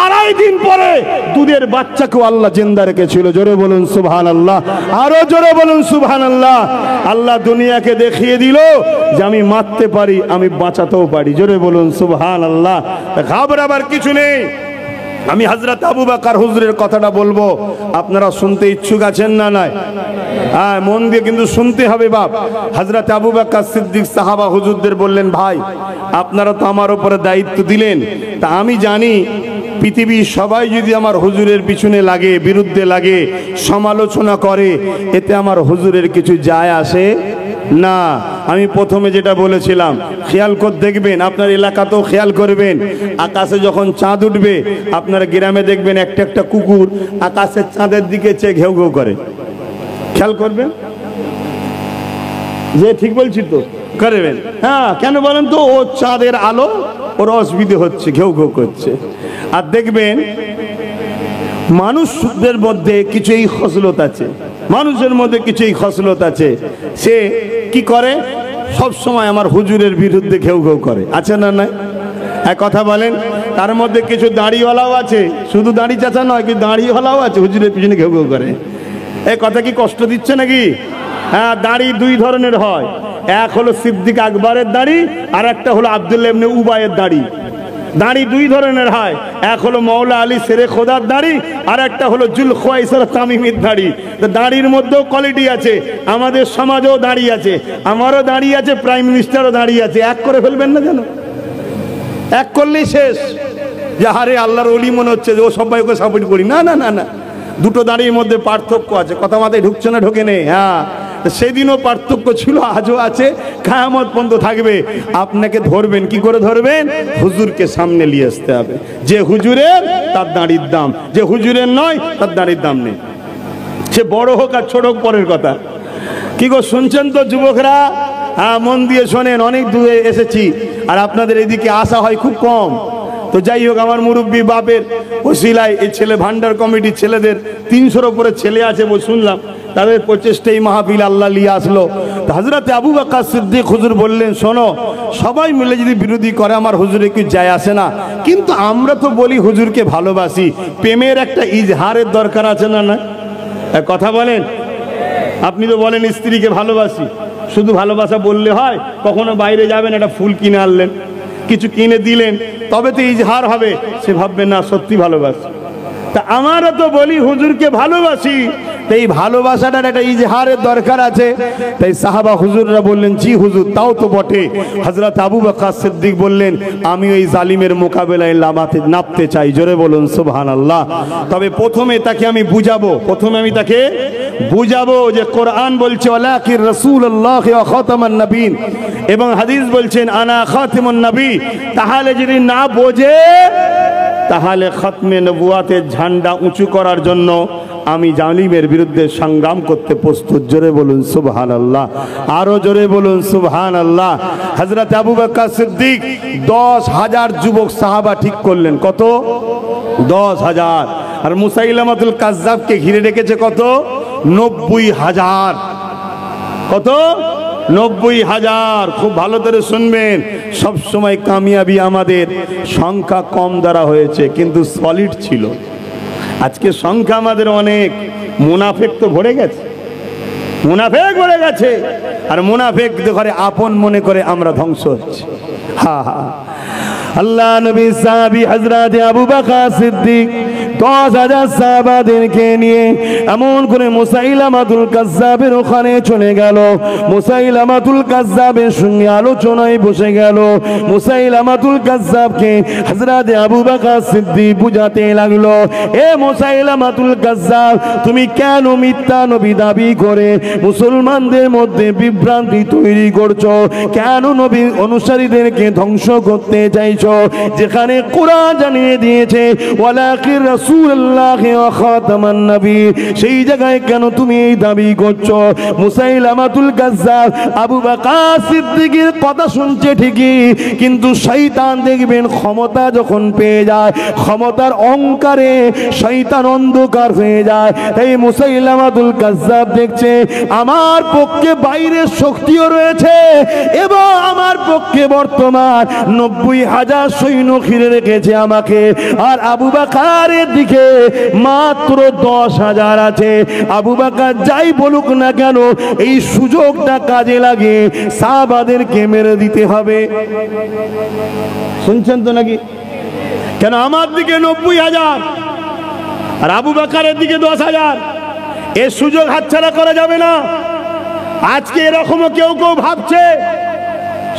2.5 দিন পরে দুধের বাচ্চাকেও আল্লাহ জিন্দা রেখেছিল। জোরে বলুন সুবহানাল্লাহ, আরো জোরে বলুন সুবহানাল্লাহ। আল্লাহ দুনিয়াকে দেখিয়ে দিল যে আমি মারতে পারি, আমি বাঁচাতেও পারি। জোরে বলুন সুবহানাল্লাহ। ঘাবড়াবার কিছু নেই। আমি হযরত আবু বকর হুজুরের কথাটা বলবো, আপনারা শুনতে ইচ্ছুক আছেন না? নাই? হ্যাঁ, মন দিয়ে কিন্তু শুনতে হবে বাপ। হযরত আবু বকর সিদ্দিক সাহাবা হুজুরদের বললেন, ভাই আপনারা তো আমার উপরে দায়িত্ব দিলেন, তা আমি জানি পৃথিবীর সবাই যদি আমার হুজুরের পিছনে লাগে, বিরুদ্ধে লাগে, সমালোচনা করে, এতে আমার হুজুরের কিছু যায় আসে না। আমি প্রথমে যেটা বলেছিলাম, খেয়াল করে দেখবেন, আপনার এলাকাতেও খেয়াল করবেন, আকাশে যখন চাঁদ উঠবে, আপনার গ্রামে দেখবেন একটা একটা কুকুর আকাশের চাঁদের দিকে চেয়ে ঘেউ ঘেউ করে। খেয়াল করবেন যে ঠিক বলছি তো? করবেন। হ্যাঁ, কেন বলেন তো? ও চাঁদের আলো, ওর অসুবিধে হচ্ছে, ঘেউ ঘেউ করছে। আর দেখবেন মানুষদের মধ্যে কিছু এই খসলত আছে, মানুষের মধ্যে কিছু এই খসলত আছে, সে কি করে? সব সময় আমার হুজুরের বিরুদ্ধে ঘেউ ঘেউ করে, আছে না? নাই? এক কথা বলেন। তার মধ্যে কিছু দাড়িওয়ালাও আছে, শুধু দাড়ি চাচা নয়, কিন্তু দাড়িওয়ালাও আছে, হুজুরের পিছনে ঘেউ ঘেউ করে। এই কথা কি কষ্ট দিচ্ছে নাকি? হ্যাঁ, দাড়ি 2 ধরনের হয়, এক হলো সিদ্দিক আকবরের দাড়ি, আর একটা হলো আব্দুল্লাহ ইবনে উবাইয়ের দাড়ি। দাড়ি 2 ধরনের হয়, এক হলো মাওলা আলী শেরে খোদার দাড়ি, আর একটা হলো জুলখওয়াইসর তামিমির দাড়ি। তো দাড়ির মধ্যেও কোয়ালিটি আছে, আমাদের সমাজেও দাড়ি আছে, আমারও দাড়ি আছে, প্রাইম মিনিস্টারও দাড়ি আছে। এক করে ফেলবেন না যেন, এক করলেই শেষ। যে হারে আল্লাহর ওলি মনে হচ্ছে যে ও সবাই ওকে সাপোর্ট করি, না না না না, দুটো দাড়ির মধ্যে পার্থক্য আছে। কথা মাথায় ঢুকছে না? ঢোকে নেই? হ্যাঁ, সেদিনও পার্থক্য ছিল, আজও আছে, কিয়ামত পর্যন্ত থাকবে। আপনাকে ধরবেন, কি করে ধরবেন? হুজুরকে সামনে নিয়ে আসতে হবে। যে হুজুরের তার দাঁড়ির দাম, যে হুজুরের নয় তার দাঁড়ির দাম নেই। সে বড় হোক আর ছোট হোক পরের কথা। কি গো শুনছেন তো যুবকরা? হ্যাঁ, মন দিয়ে শোনেন। অনেক দূরে এসেছি আর আপনাদের এদিকে আসা হয় খুব কম। তো যাই হোক, আমার মুরব্বী বাপের ওসিলায় এই ছেলে ভান্ডার কমিটির ছেলেদের 300-র উপরে ছেলে আছে শুনলাম, তাদের প্রচেষ্টায় মাহফিল আল্লাহ নিয়ে আসলো। হযরত আবু বকর সিদ্দিক হুজুর বললেন, শোনো, সবাই মিলে যদি বিরোধী করে আমার হুজুরে কি যায় আসে না, কিন্তু আমরা তো বলি হুজুরকে ভালোবাসি। প্রেমের একটা ইজহারের দরকার আছে না? না কথা বলেন। আপনি তো বলেন স্ত্রীকে ভালোবাসি, শুধু ভালোবাসা বললে হয়? কখনো বাইরে যাবেন, একটা ফুল কিনে আনলেন, কিছু কিনে দিলেন, তবে তো ইজহার হবে। সে ভাববে না সত্যি ভালোবাসি। তা আমারও তো বলি হুজুরকে ভালোবাসি, এই ভালোবাসাটার একটা ইজহারের দরকার আছে। তাই সাহাবা হুজুররা বললেন, জি হুজুর, তাও তো বটে। হযরত আবু বকর সিদ্দিক বললেন, আমি ওই জালিমের মোকাবেলায় নামতে চাই। জোরে বলুন সুবহানাল্লাহ। তবে প্রথমে তাকে আমি বুঝাবো যে কোরআন বলছে ওয়ালাকির রাসূলুল্লাহ ওয়া খাতামান নবীন, এবং হাদিস বলছেন আনা খাতিমুন নবী। তাহলে যদি না বোঝে, তাহলে খতমে নবুয়াতের ঝান্ডা উঁচু করার জন্য আমি জালিমের বিরুদ্ধে সংগ্রাম করতে প্রস্তুত। জোরে বলুন সুবহানাল্লাহ, আরো জোরে বলুন সুবহানাল্লাহ। হযরত আবু বকর সিদ্দিক 10,000 যুবক সাহাবা ঠিক করলেন। কত? 10,000। আর মুসাইলামাতুল কাজ্জাবকে ঘিরে রেখেছে কত? 90,000। কত? 90,000। খুব ভালো করে শুনবেন, সব সময় কামিয়াবি আমাদের সংখ্যা কম দ্বারা হয়েছে, কিন্তু সলিড ছিল। আজকে সংখ্যা আমাদের অনেক, মুনাফেক তো ভরে গেছে, মুনাফেক ভরে গেছে। আর মুনাফেক ঘরে আপন মনে করে আমরা ধ্বংস হচ্ছি। হা হা। আল্লাহ নবী সাহাবী হযরত আবু বকর সিদ্দিক 10,000 সাহাবাদেরকে নিয়ে এমন করে মুসাইলামাতুল কাজ্জাবের ওখানে চলে গেল। মুসাইলামাতুল কাজ্জাবের সঙ্গে আলোচনায় বসে গেল। মুসাইলামাতুল কাজ্জাবকে হযরত আবু বকর সিদ্দিক বুঝাতে লাগলো, এ মুসাইলামাতুল কাজ্জাব, তুমি কেন মিথ্যা নবী দাবি করে মুসলমানদের মধ্যে বিভ্রান্তি তৈরি করছো? কেন নবীর অনুসারীদেরকে ধ্বংস করতে চাইছো? যেখানে কোরআন জানিয়ে দিয়েছে ওয়ালাকির রাসূলুল্লাহ ওয়া খাতামান নবী, সেই জায়গায় কেন তুমি এই দাবি করছো? মুসাইলামাতুল কাজ্জাব আবু বকর সিদ্দিকের কথা শুনছে ঠিকই, কিন্তু শয়তান দেখবেন ক্ষমতা যখন পেয়ে যায়, ক্ষমতার অহংকারে শয়তান অন্ধকার হয়ে যায়। তাই মুসাইলামাতুল কাজ্জাব দেখছে আমার পক্ষে বাইরের শক্তিও রয়েছে এবং আমার পক্ষে বর্তমান 90,000 সৈন্য ঘিরে রেখেছে আমাকে, আর আবু বকরের দিকে মাত্র 10,000 আছে। আবু বকর যাই বলুক না কেন, এই সুযোগটা কাজে লাগে সাহাবাদেরকে মেরে দিতে হবে। শুনছেন তো নাকি? কেন আমার দিকে 90,000 আর আবু বকরের দিকে 10,000, এই সুযোগ হাতছাড়া করা যাবে না। আজকে এরকমও কেউ কেউ ভাবছে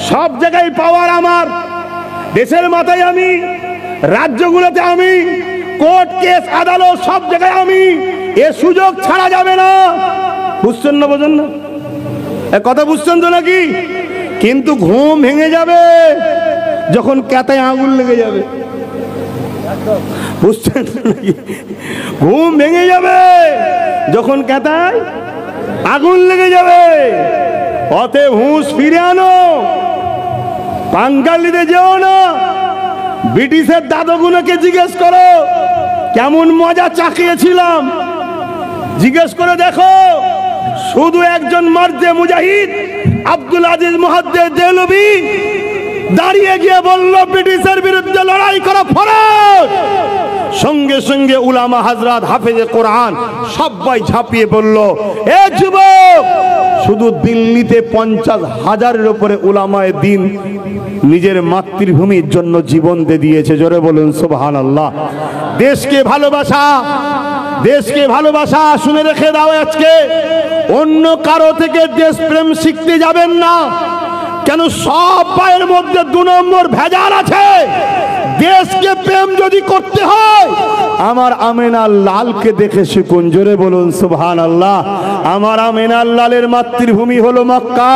সব জায়গায় পাওয়ার আমার, দেশের মাথায় আমি, রাজ্যগুলোতে আমি, কোর্ট কেস আদালত সব জায়গায় আমি, এ সুযোগ ছাড়া যাবে না। বুঝছেন না? বোঝেন না? কথা বুঝছেন তো নাকি? কিন্তু ঘুম ভেঙে যাবে যখন কাঁথায় আঙুল লেগে যাবে। বুঝছেন নাকি? ঘুম ভেঙে যাবে যখন কাঁথায় আগুন লেগে যাবে। অতএব হুঁশ ফিরে আনো, বাঙালিতে যেও না। ব্রিটিশের দাদুগুলোকে জিজ্ঞেস করো কেমন মজা চাকিয়েছিলাম, জিজ্ঞেস করে দেখো। শুধু একজন মার্জে মুজাহিদ আব্দুল আজিজ মুহাদ্দিস দেহলভী দাঁড়িয়ে গিয়ে বলল ব্রিটিশের বিরুদ্ধে লড়াই করা ফরজ। সঙ্গে সঙ্গে উলামা হযরত হাফেজে কোরআন সবাই ঝাঁপিয়ে পড়ল। এ যুবক, শুধু দিল্লিতে 50,000-এর উপরে উলামায়ে দ্বীন নিজের মাতৃভূমির জন্য জীবন দিয়েছে। জোরে বলুন সুবহানাল্লাহ। দেশকে ভালোবাসা, দেশকে ভালোবাসা। শুনে রেখে দাও, আজকে অন্য কারো থেকে দেশপ্রেম শিখতে যাবেন না। কেন? সব পায়ের মধ্যে 2 নম্বর ভেজাল আছে। দেশকে প্রেম যদি করতে হয় আমার আমিনার লালকে দেখে শিখুন। জোরে বলুন সুবহানাল্লাহ। আমার আমিনার লালের মাতৃভূমি হলো মক্কা।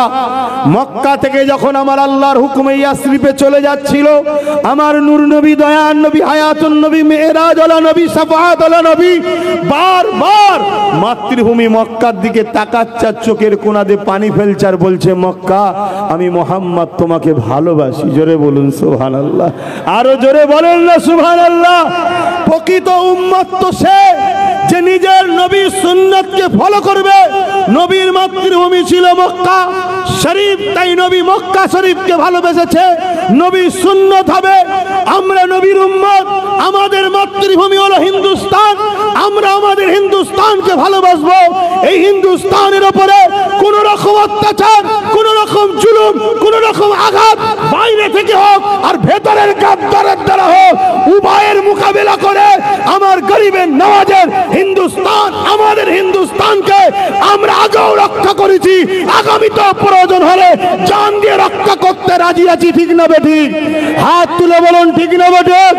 মক্কা থেকে যখন আমার আল্লাহর হুকুমে ইয়াসরিবে চলে যাচ্ছিল, আমার নূর নবী, দয়ার নবী, হায়াতুন নবী, মেরাজ ওয়ালা নবী, শাফাআত ওয়ালা নবী বারবার মাতৃভূমি মক্কার দিকে তাকাচ্ছা, চোখের কোণা দিয়ে পানি ফেলছে আর বলছে, মক্কা আমি মুহাম্মদ তোমাকে ভালোবাসি। জোরে বলুন সুবহানাল্লাহ। আরো জোরে বলেন না সুবহানাল্লাহ। প্রকৃত উম্মত তো সে যে নিজের নবীর সুন্নাতকে ফলো করবে। নবীর মাতৃভূমি ছিল মক্কা শরীফ, তাই নবী মক্কা শরীফকে ভালোবেসেছে। নবীর সুন্নাত হবে। আমরা নবীর উম্মত, আমাদের মাতৃভূমি হলো হিন্দুস্তান, আমরা আমাদের হিন্দুস্তানকে ভালোবাসবো। এই হিন্দুস্তানের উপরে কোন রকম অত্যাচার, কোন রকম জুলুম, কোন রকম আঘাত বাইরে থেকে হোক আর ভেতরের গাদ্দারের দ্বারা হোক, উভয়ের মোকাবেলা করে আমার গরিবের নওয়াজের হিন্দুস্তান, আমাদের হিন্দুস্তানকে আমরা আগেও রক্ষা করেছি, আগামীতেও প্রয়োজন হলে জান দিয়ে রক্ষা করতে রাজি আছি। ঠিক না বেঠিক? হাত তুলে বলুন ঠিক না বেঠিক?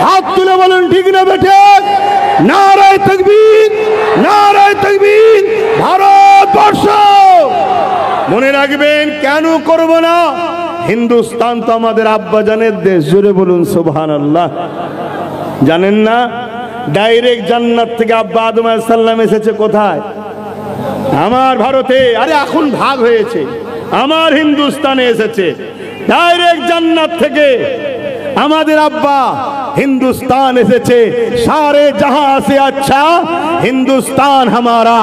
হাত তুলে বলুন ঠিক না বেঠিক? নারায়ে তাকবীর, নারায়ে তাকবীর। ভারতবর্ষ মনে রাখবেন, কেন করব না? হিন্দুস্তান তো আমাদের আব্বাজানের দেশ। জোরে বলুন সুবহানাল্লাহ। জানেন না ডাইরেক্ট জান্নাত থেকে আব্বা আদম আলাইহিস সালাম এসেছে কোথায়? আমার ভারতে। আরে এখন ভাগ হয়েছে, আমার হিন্দুস্তানে এসেছে ডাইরেক্ট জান্নাত থেকে। আমাদের আব্বা हिंदुस्तान এসেছে। सारे जहां से अच्छा हिंदुस्तान हमारा।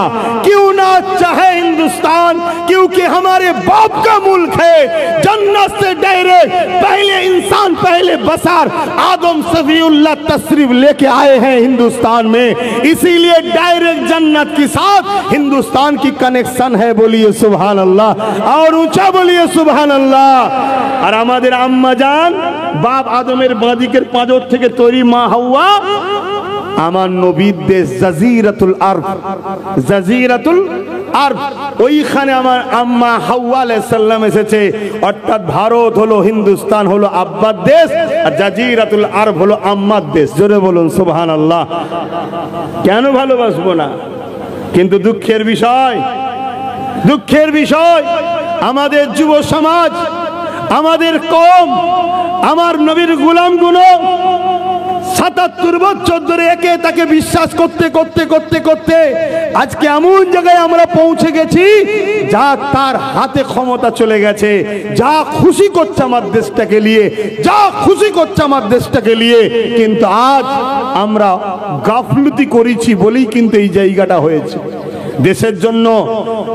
क्यों ना अच्छा है हिंदुस्तान? क्योंकि हमारे बाप का मुल्क है। जन्नत से डायरेक्ट पहले इंसान, पहले बसार आदम सफीउल्लाह तशरीफ लेके आए हैं हिंदुस्तान में, इसीलिए डायरेक्ट जन्नत के साथ हिंदुस्तान की कनेक्शन है। बोलिए सुभान अल्लाह और ऊंचा बोलिए सुभान अल्लाह। और हमारे अम्मा जान बाप आदमेर बादिकेर पांजर থেকে তৈরি মা হাওয়া আমার নবীর দেশ জাজিরাতুল আরব, জাজিরাতুল আরব, ওইখানে আমার আম্মা হাওয়া আলাইহিস সালাম এসেছে। অর্থাৎ ভারত হলো, হিন্দুস্তান হলো আব্বার দেশ, আর জাজিরাতুল আরব হলো আম্মার দেশ। জোরে বলুন সুবহানাল্লাহ। কেন ভালোবাসবো না? কিন্তু দুঃখের বিষয়, দুঃখের বিষয় আমাদের যুব সমাজ, আমাদের কওম, আমার নবীর গোলামগুলো ৭৭ বছর ধরে একে তাকে বিশ্বাস করতে করতে করতে করতে আজকে এমন জায়গায় আমরা পৌঁছে গেছি, যা তার হাতে ক্ষমতা চলে গেছে, যা খুশি করছে আমার দেশটাকে নিয়ে, যা খুশি করছে আমার দেশটাকে নিয়ে। কিন্তু আজ আমরা গাফলতি করেছি বলেই কিন্তু এই জায়গাটা হয়েছে। দেশের জন্য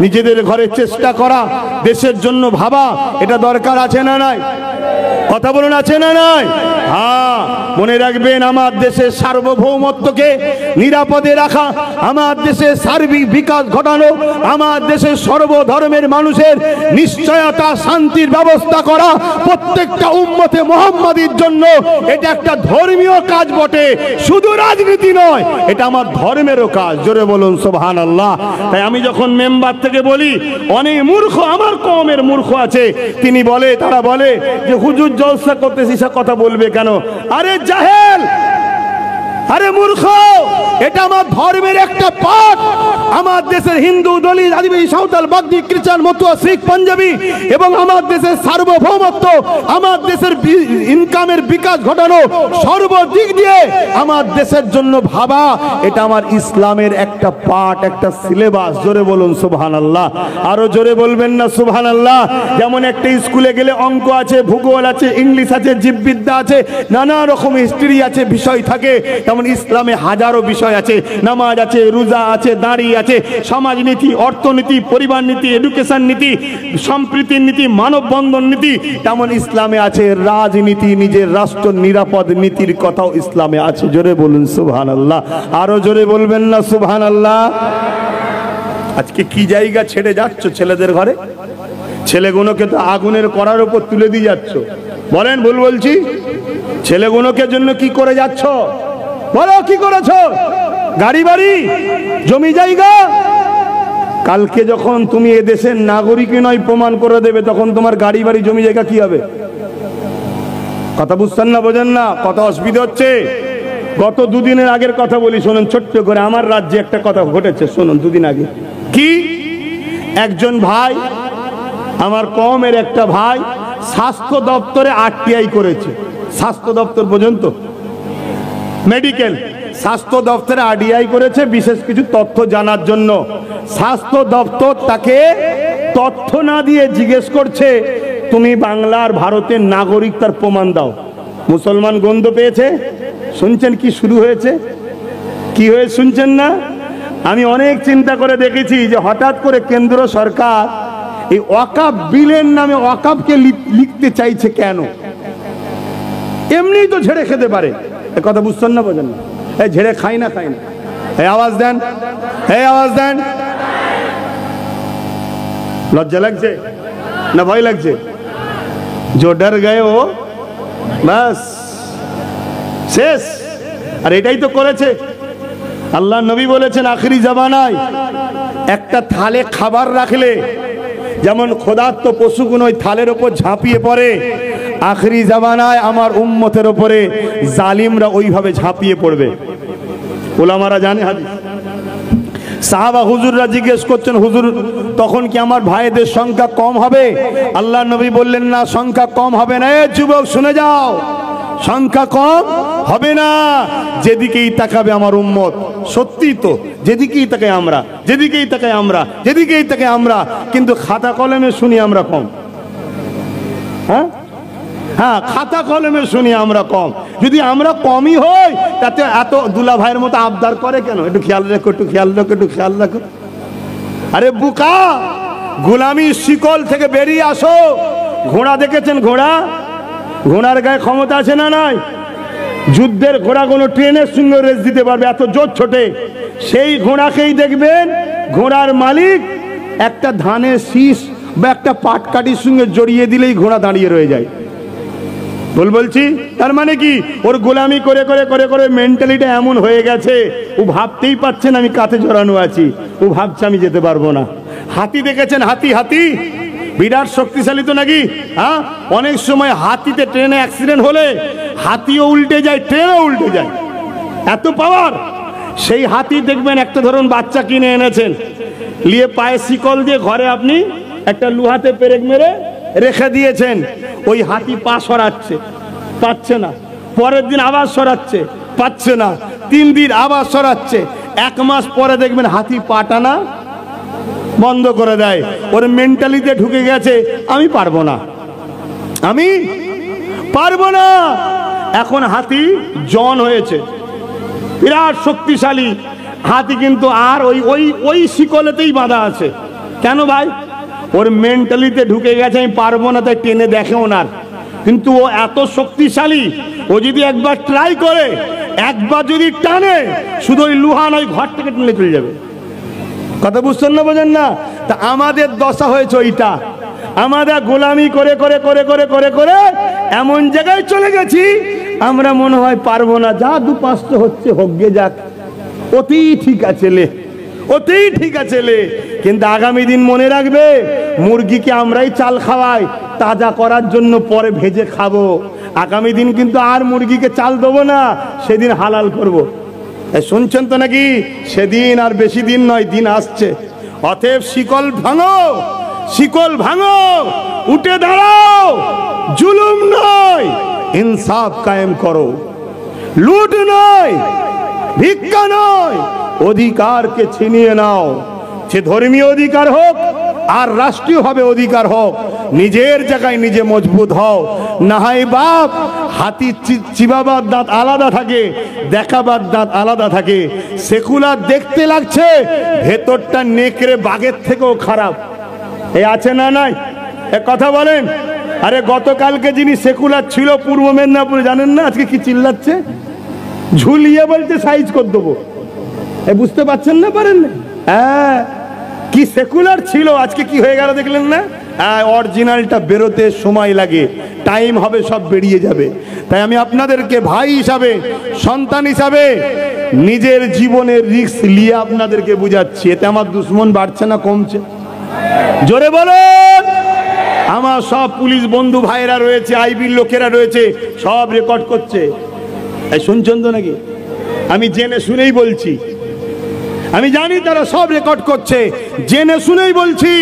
নিজেদের ঘরে চেষ্টা করা, দেশের জন্য ভাবা, এটা দরকার আছে না নাই? কথা বলুন, আছে না নাই? হ্যাঁ, মনে রাখবেন, আমার দেশের সার্বভৌমত্বকে নিরাপদে রাখা, আমার দেশের সার্বিক বিকাশ ঘটানো, আমার দেশের সর্বধর্মের মানুষের নিশ্চয়তা, শান্তির ব্যবস্থা করা প্রত্যেকটা উম্মতে মুহাম্মাদির জন্য এটা একটা ধর্মীয় কাজ বটে, শুধু রাজনীতি নয়, এটা আমার ধর্মেরও কাজ। জোরে বলুন সুবহানাল্লাহ। তাই আমি যখন মেম্বার থেকে বলি, অনেক মূর্খ আমার কওমের মূর্খ আছে, তিনি বলে, তারা বলে যে হুজুর জলসা করতেছি, সে কথা বলবে কেন? আরে জাহেল, আরে মূর্খ, এটা আমার ধর্মের একটা পাঠ। আমার দেশের হিন্দু, দলিত, আদিবাসী, সাঁওতাল, বাগদি, খ্রিস্টান, মতুয়া, শিখ, পাঞ্জাবি এবং আমার দেশের সার্বভৌমত্ব, আমার দেশের ইনকামের বিকাশ ঘটানো, সর্বদিক দিয়ে আমার দেশের জন্য ভাবা, এটা আমার ইসলামের একটা পাঠ, একটা সিলেবাস। জোরে বলুন সুবহানাল্লাহ। আরো জোরে বলবেন না সুবহানাল্লাহ। যেমন একটা স্কুলে গেলে অঙ্ক আছে, ভূগোল আছে, ইংলিশ আছে, জীববিদ্যা আছে, নানা রকম হিস্ট্রি আছে, বিষয় থাকে, তেমন ইসলামে হাজারো বিষয় আছে। নামাজ আছে, রোজা আছে, দাঁড়ি আছে, সমাজনীতি, অর্থনীতি, পরিবার নীতি, এডুকেশন নীতি, সম্প্রীতির নীতি, মানববন্ধন নীতি, তেমন ইসলামে আছে রাজনীতি, নিজের রাষ্ট্র নিরাপদ নীতির কথাও ইসলামে আছে। জোরে বলুন সুবহানাল্লাহ। আরো জোরে বলবেন না সুবহানাল্লাহ। আজকে কি জায়গা ছেড়ে যাচ্ছ ছেলেদের ঘরে? ছেলেগুলোকে তো আগুনের কড়ার উপর তুলে দিয়ে যাচ্ছ। বলেন, ভুল বলছি? ছেলেগুলোকে জন্য কি করে যাচ্ছ? বলো, কি করেছো? গাড়ি বাড়ি, জমি জায়গা। কালকে যখন তুমি এ দেশের নাগরিক নয় প্রমাণ করে দেবে, তখন তোমার গাড়ি বাড়ি, জমি জায়গা কি হবে? কথা বুঝছেন না, বোঝেন না, কথা অসুবিধা হচ্ছে। গত দুদিনের আগের কথা বলি, শুনুন ছোট্ট করে। আমার রাজ্যে একটা কথা ঘটেছে, শুনুন। দুদিন আগে কি, একজন ভাই, আমার কমের একটা ভাই স্বাস্থ্য দপ্তরে RTI করেছে। স্বাস্থ্য দপ্তর পর্যন্ত, মেডিকেল স্বাস্থ্য দপ্তরে RTI করেছে বিশেষ কিছু তথ্য জানার জন্য। স্বাস্থ্য দপ্তর তাকে তথ্য না দিয়ে জিজ্ঞেস করছে, তুমি বাংলার ভারতের নাগরিক, তার প্রমাণ দাও। মুসলমান গন্ধ পেয়েছে। শুনছেন কি শুরু হয়েছে, কি হয়ে শুনছেন না? আমি অনেক চিন্তা করে দেখেছি যে হঠাৎ করে কেন্দ্র সরকার এই ওয়াকাফ বিলের নামে ওয়াকাফকে লিখতে চাইছে কেন? এমনি তো ঝেড়ে খেতে পারে। এ কথা বুঝছেন না, বোঝেন না? এই ঝেড়ে খাই না, খাই না। এই আওয়াজ দেন, এই আওয়াজ দেন। লজ্জা লাগছে না ভয় লাগছে? जो डर गए वो बस শেষ। আর এটাই তো করেছে। আল্লাহ নবী বলেছেন, আখিরি জামানায় একটা থালে খাবার রাখলে যেমন ক্ষুধার্ত পশুগুলো ওই থালের ওপর ঝাঁপিয়ে পড়ে, আখিরি জামানায় আমার উম্মতের উপরে জালিমরা ওইভাবে ঝাঁপিয়ে পড়বে। ওলামারা জানে হাদিস। সাহাবা হুজুররা জিজ্ঞেস করছেন, হুজুর তখন কি আমার ভাইদের সংখ্যা কম হবে? আল্লাহ নবী বললেন, না, সংখ্যা কম হবে না। এ যুবক শুনে যাও, সংখ্যা কম হবে না। যেদিকেই তাকাবে আমার উম্মত, সত্যি তো, যেদিকেই তাকাই আমরা, যেদিকেই তাকাই আমরা, যেদিকেই তাকাই আমরা, কিন্তু খাতা কলমে শুনি আমরা কম। হ্যাঁ হ্যাঁ, খাতা কলমে শুনি আমরা কম। যদি আমরা কমই হই, তাতে এত দুলা ভাইয়ের মতো আবদার করে কেন? একটু খেয়াল রাখো, একটু খেয়াল রাখো, একটু খেয়াল রাখো। আরে বুকা, গোলামি শিকল থেকে বেরিয়ে আসো। ঘোড়া দেখেছেন? ঘোড়া, ঘোড়ার গায়ে ক্ষমতা আছে না নাই? যুদ্ধের ঘোড়া কোনো ট্রেনের সঙ্গে রেস দিতে পারবে, এত জোর ছোটে। সেই ঘোড়াকেই দেখবেন ঘোড়ার মালিক একটা ধানের শীষ বা একটা পাটকাঠির সঙ্গে জড়িয়ে দিলেই ঘোড়া দাঁড়িয়ে রয়ে যায়। বলছি তার মানে কি, ওর গোলামি করে করে করে করে মেন্টালিটি এমন হয়ে গেছে, ও ভাবতেই পারছে না আমি কাতে জড়ানো আছি। ও ভাবছে আমি যেতে পারবো না। হাতি দেখেছেন? হাতি, হাতি বিরাট শক্তিশালী তো নাকি? হ্যাঁ, অনেক সময় হাতিতে ট্রেনে অ্যাক্সিডেন্ট হলে হাতিও উল্টে যায়, ট্রেনও উল্টে যায়, এত পাওয়ার। সেই হাতি দেখবেন একটা ধরুন বাচ্চা কিনে এনেছেন, নিয়ে পায়ে শিকল দিয়ে ঘরে আপনি একটা লুহাতে পেরেক মেরে রেখে দিয়েছেন। ওই হাতি পা সরাচ্ছে, পাচ্ছে না। পরের দিন আবার সরাচ্ছে, পাচ্ছে না। 3 দিন আবার সরাচ্ছে। 1 মাস পরে দেখবেন হাতি পা টানা বন্ধ করে দেয়। ওর মেন্টালিতে ঢুকে গেছে, আমি পারবো না, আমি পারবো না। এখন হাতি জন হয়েছে, বিরাট শক্তিশালী হাতি, কিন্তু আর ওই ওই ওই শিকলেতেই বাঁধা আছে। কেন ভাই? ওর মেন্টালিতে ঢুকে গেছে আমি পারবো না, তাই টেনে দেখেও না। কিন্তু ও এত শক্তিশালী, ও যদি একবার ট্রাই করে, একবার যদি টানে, শুধু ওই লোহা নয়, ঘর থেকে টেনে চলে যাবে। কথা বুঝছেন না, বোঝেন না? তা আমাদের দশা হয়েছে ওইটা। আমরা গোলামি করে করে করে করে করে করে এমন জায়গায় চলে গেছি, আমরা মনে হয় পারবো না। যা 2-5 হচ্ছে, হোক গে যাক, অতি ঠিক আছে লে, অতি ঠিক আছে লে। কিন্তু আগামী দিন মনে রাখবে, মুরগিকে আমরাই চাল খাওয়াই তাজা করার জন্য, পরে ভেজে খাবো। আগামী দিন কিন্তু আর মুরগিকে চাল দেবো না, সেদিন হালাল করব। শুনছেন তো নাকি? সেদিন আর বেশি দিন নয়, দিন আসছে। অতএব শিকল ভাঙো, শিকল ভাঙো, উঠে দাঁড়াও। জুলুম নয়, ইনসাফ কায়েম করো। লুট নয়, ভিক্ষা নয়, অধিকারকে ছিনিয়ে নাও। সে ধর্মীয় অধিকার হোক আর রাষ্ট্রীয়ভাবে অধিকার হোক, নিজের জায়গায় নিজে মজবুত হও। না হয় বাপ, হাতি চিবাবার দাঁত আলাদা থাকে, দেখাবার দাঁত আলাদা থাকে। সেকুলার দেখতে লাগছে, ভেতরটা নেকড়ে বাঘের থেকেও খারাপ। এই আছে না নাই? এ কথা বলেন। আরে গতকালকে যিনি সেকুলার ছিল পূর্ব মেদিনীপুরে, জানেন না আজকে কি চিল্লাচ্ছে? ঝুলিয়ে বলতে সাইজ করে দেবো। এ বুঝতে পারছেন না, পারেন না? হ্যাঁ, কি সেকুলার ছিল, আজকে কি হয়ে গেল দেখলেন না? হ্যাঁ, অরিজিনালটা বেরোতে সময় লাগে, টাইম হবে, সব বেরিয়ে যাবে। তাই আমি আপনাদেরকে ভাই হিসাবে, সন্তান হিসাবে নিজের জীবনের রিস্ক নিয়ে আপনাদেরকে বুঝাচ্ছি। এতে আমার দুশ্মন বাড়ছে না কমছে? জোরে বলুন। আমার আমার সব পুলিশ বন্ধু ভাইরা রয়েছে, আইবির লোকেরা রয়েছে, সব রেকর্ড করছে। এই শুনছেন তো নাকি? আমি জেনে শুনেই বলছি, আমি জানি তারা সব রেকর্ড করছে, জেনে শুনেই বলছি।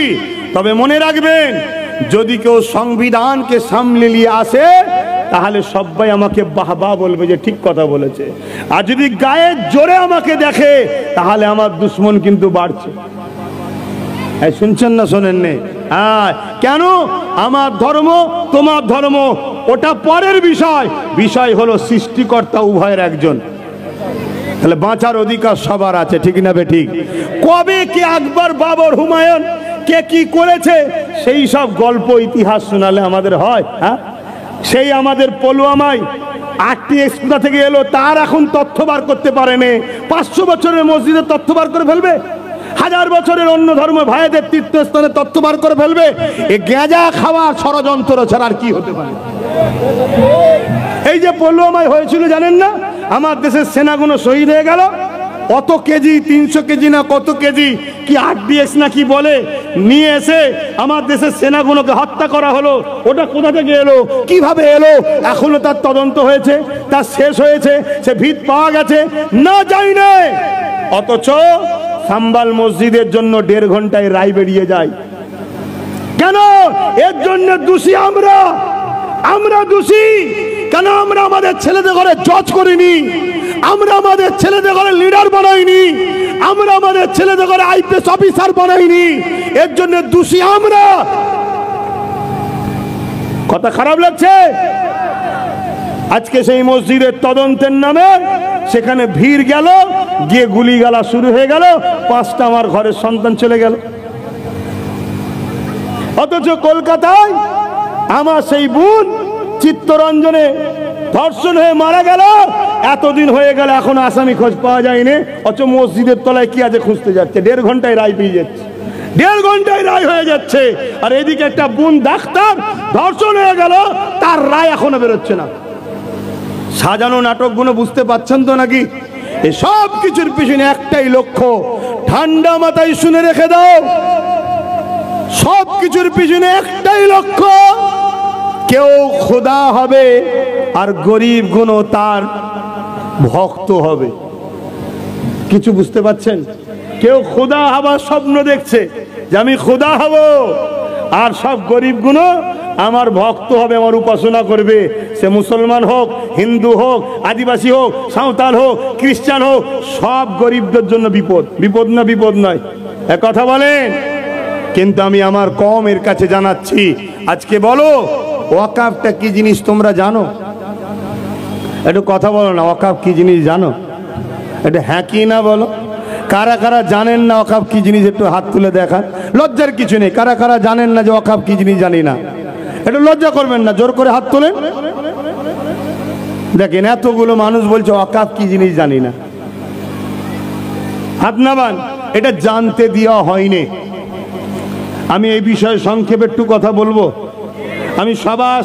তবে মনে রাখবেন, যদি কেউ সংবিধানকে সামলে নিয়ে আসে তাহলে সবাই আমাকে বাহবা বলবে যে ঠিক কথা বলেছে। আর যদি গায়ে জোরে আমাকে দেখে তাহলে আমার দুশ্মন কিন্তু বাড়ছে। এই শুনছেন না শোনেন নে? হ্যাঁ, কেন? আমার ধর্ম তোমার ধর্ম ওটা পরের বিষয়, বিষয় হলো সৃষ্টিকর্তা উভয়ের একজন। তাহলে বাঁচার অধিকার সবার আছে, ঠিক না বে ঠিক? কবে কে আকবর, বাবর, হুমায়ুন কে কি করেছে সেই সব গল্প ইতিহাস শোনালে আমাদের হয়? হ্যাঁ, সেই আমাদের পলুয়ামাই RTX কোথা থেকে এলো তার এখন তথ্য বার করতে পারেনি। 500 বছরের মসজিদের তথ্য বার করে ফেলবে, 1000 বছরের অন্য ধর্ম ভাইদের তীর্থস্থানে তথ্য বার করে ফেলবে। এ গেঁজা খাওয়া ষড়যন্ত্র ছাড়া আর কি হতে পারে? এই যে পলুয়ামায় হয়েছিল জানেন না, আমার দেশের সেনাগুলো শহীদ হয়ে গেল। কত কেজি, 300 কেজি না কত কেজি কি RDX না কি বলে নিয়ে এসে আমার দেশের সেনাগুলোকে হত্যা করা হলো। ওটা কোথা থেকে এলো, কিভাবে এলো, এখনো তার তদন্ত হয়েছে, তার শেষ হয়েছে, সে ভিত পাওয়া গেছে না, যাই না। অথচ সাম্বাল মসজিদের জন্য 1.5 ঘন্টায় রায় বেরিয়ে যায়। কেন? এর জন্য দোষী আমরা দোষী। কেন? আমরা আমাদের ছেলেদের ঘরে জজ করিনি, আমরা আমাদের ছেলেদের ঘরে লিডার বানাইনি, আমরা আমাদের ছেলেদের ঘরে IPS অফিসার বানাইনি। এর জন্য দোষী আমরা। কথা খারাপ লাগছে? আজকে সেই মসজিদের তদন্তের নামে সেখানে ভিড় গেল, গিয়ে গুলিগালা শুরু হয়ে গেল, 5টা আমার ঘরের সন্তান চলে গেল। অথচ কলকাতায় আমার সেই বোন চিত্তরঞ্জনে ধর্ষণ হয়ে মারা গেল, এতদিন হয়ে গেল এখন আসামি খোঁজ পাওয়া যায়নি। অথচ মসজিদের তলায় কি আছে খুঁজতে যাচ্ছে, 1.5 ঘন্টায় রায় পেয়ে যাচ্ছে, 1.5 ঘন্টায় রায় হয়ে যাচ্ছে। আর এদিকে একটা বোন ডাক্তার, ধর্ষণ হয়ে গেল, তার রায় এখনো বেরোচ্ছে না। সাজানো নাটকগুলো বুঝতে পাচ্ছেন তো নাকি? এই সব কিছুর পিছনে একটাই লক্ষ্য, ঠান্ডা মাথায় শুনে রেখে দাও, সব কিছুর পিছনে একটাই লক্ষ্য, কেউ খোদা হবে আর গরিব গুলো তার ভক্ত হবে। কিছু বুঝতে পাচ্ছেন? কেউ খোদা হবার স্বপ্ন দেখছে যে আমি খোদা হব, আর সব গরিব গুলো আমার ভক্ত হবে, আমার উপাসনা করবে। সে মুসলমান হোক, হিন্দু হোক, আদিবাসী হোক, সাঁওতাল হোক, খ্রিস্টান হোক, সব গরিবদের জন্য বিপদ। বিপদ না বিপদ নয়? এক কথা বলেন। কিন্তু আমি আমার কওমের কাছে জানাচ্ছি, আজকে বলো ওয়াকাফটা কি জিনিস তোমরা জানো? একটু কথা বলো না, ওয়াকাফ কি জিনিস জানো? একটু হ্যাঁ কি না বলো। কারা কারা জানেন না ওয়াকাফ কি জিনিস? একটু হাত তুলে দেখান। লজ্জার কিছু নেই। কারা কারা জানেন না যে ওয়াকাফ কি জিনিস? জানি না। একটু লজ্জা করবেন না, জোর করে হাত তোলেন। দেখেন এতগুলো মানুষ বলছে ওয়াকাফ কি জিনিস জানি না। হাত নামান। এটা জানতে দেওয়া হয়নি। আমি এই বিষয়ে সংক্ষেপে একটু কথা বলবো। আমি সবার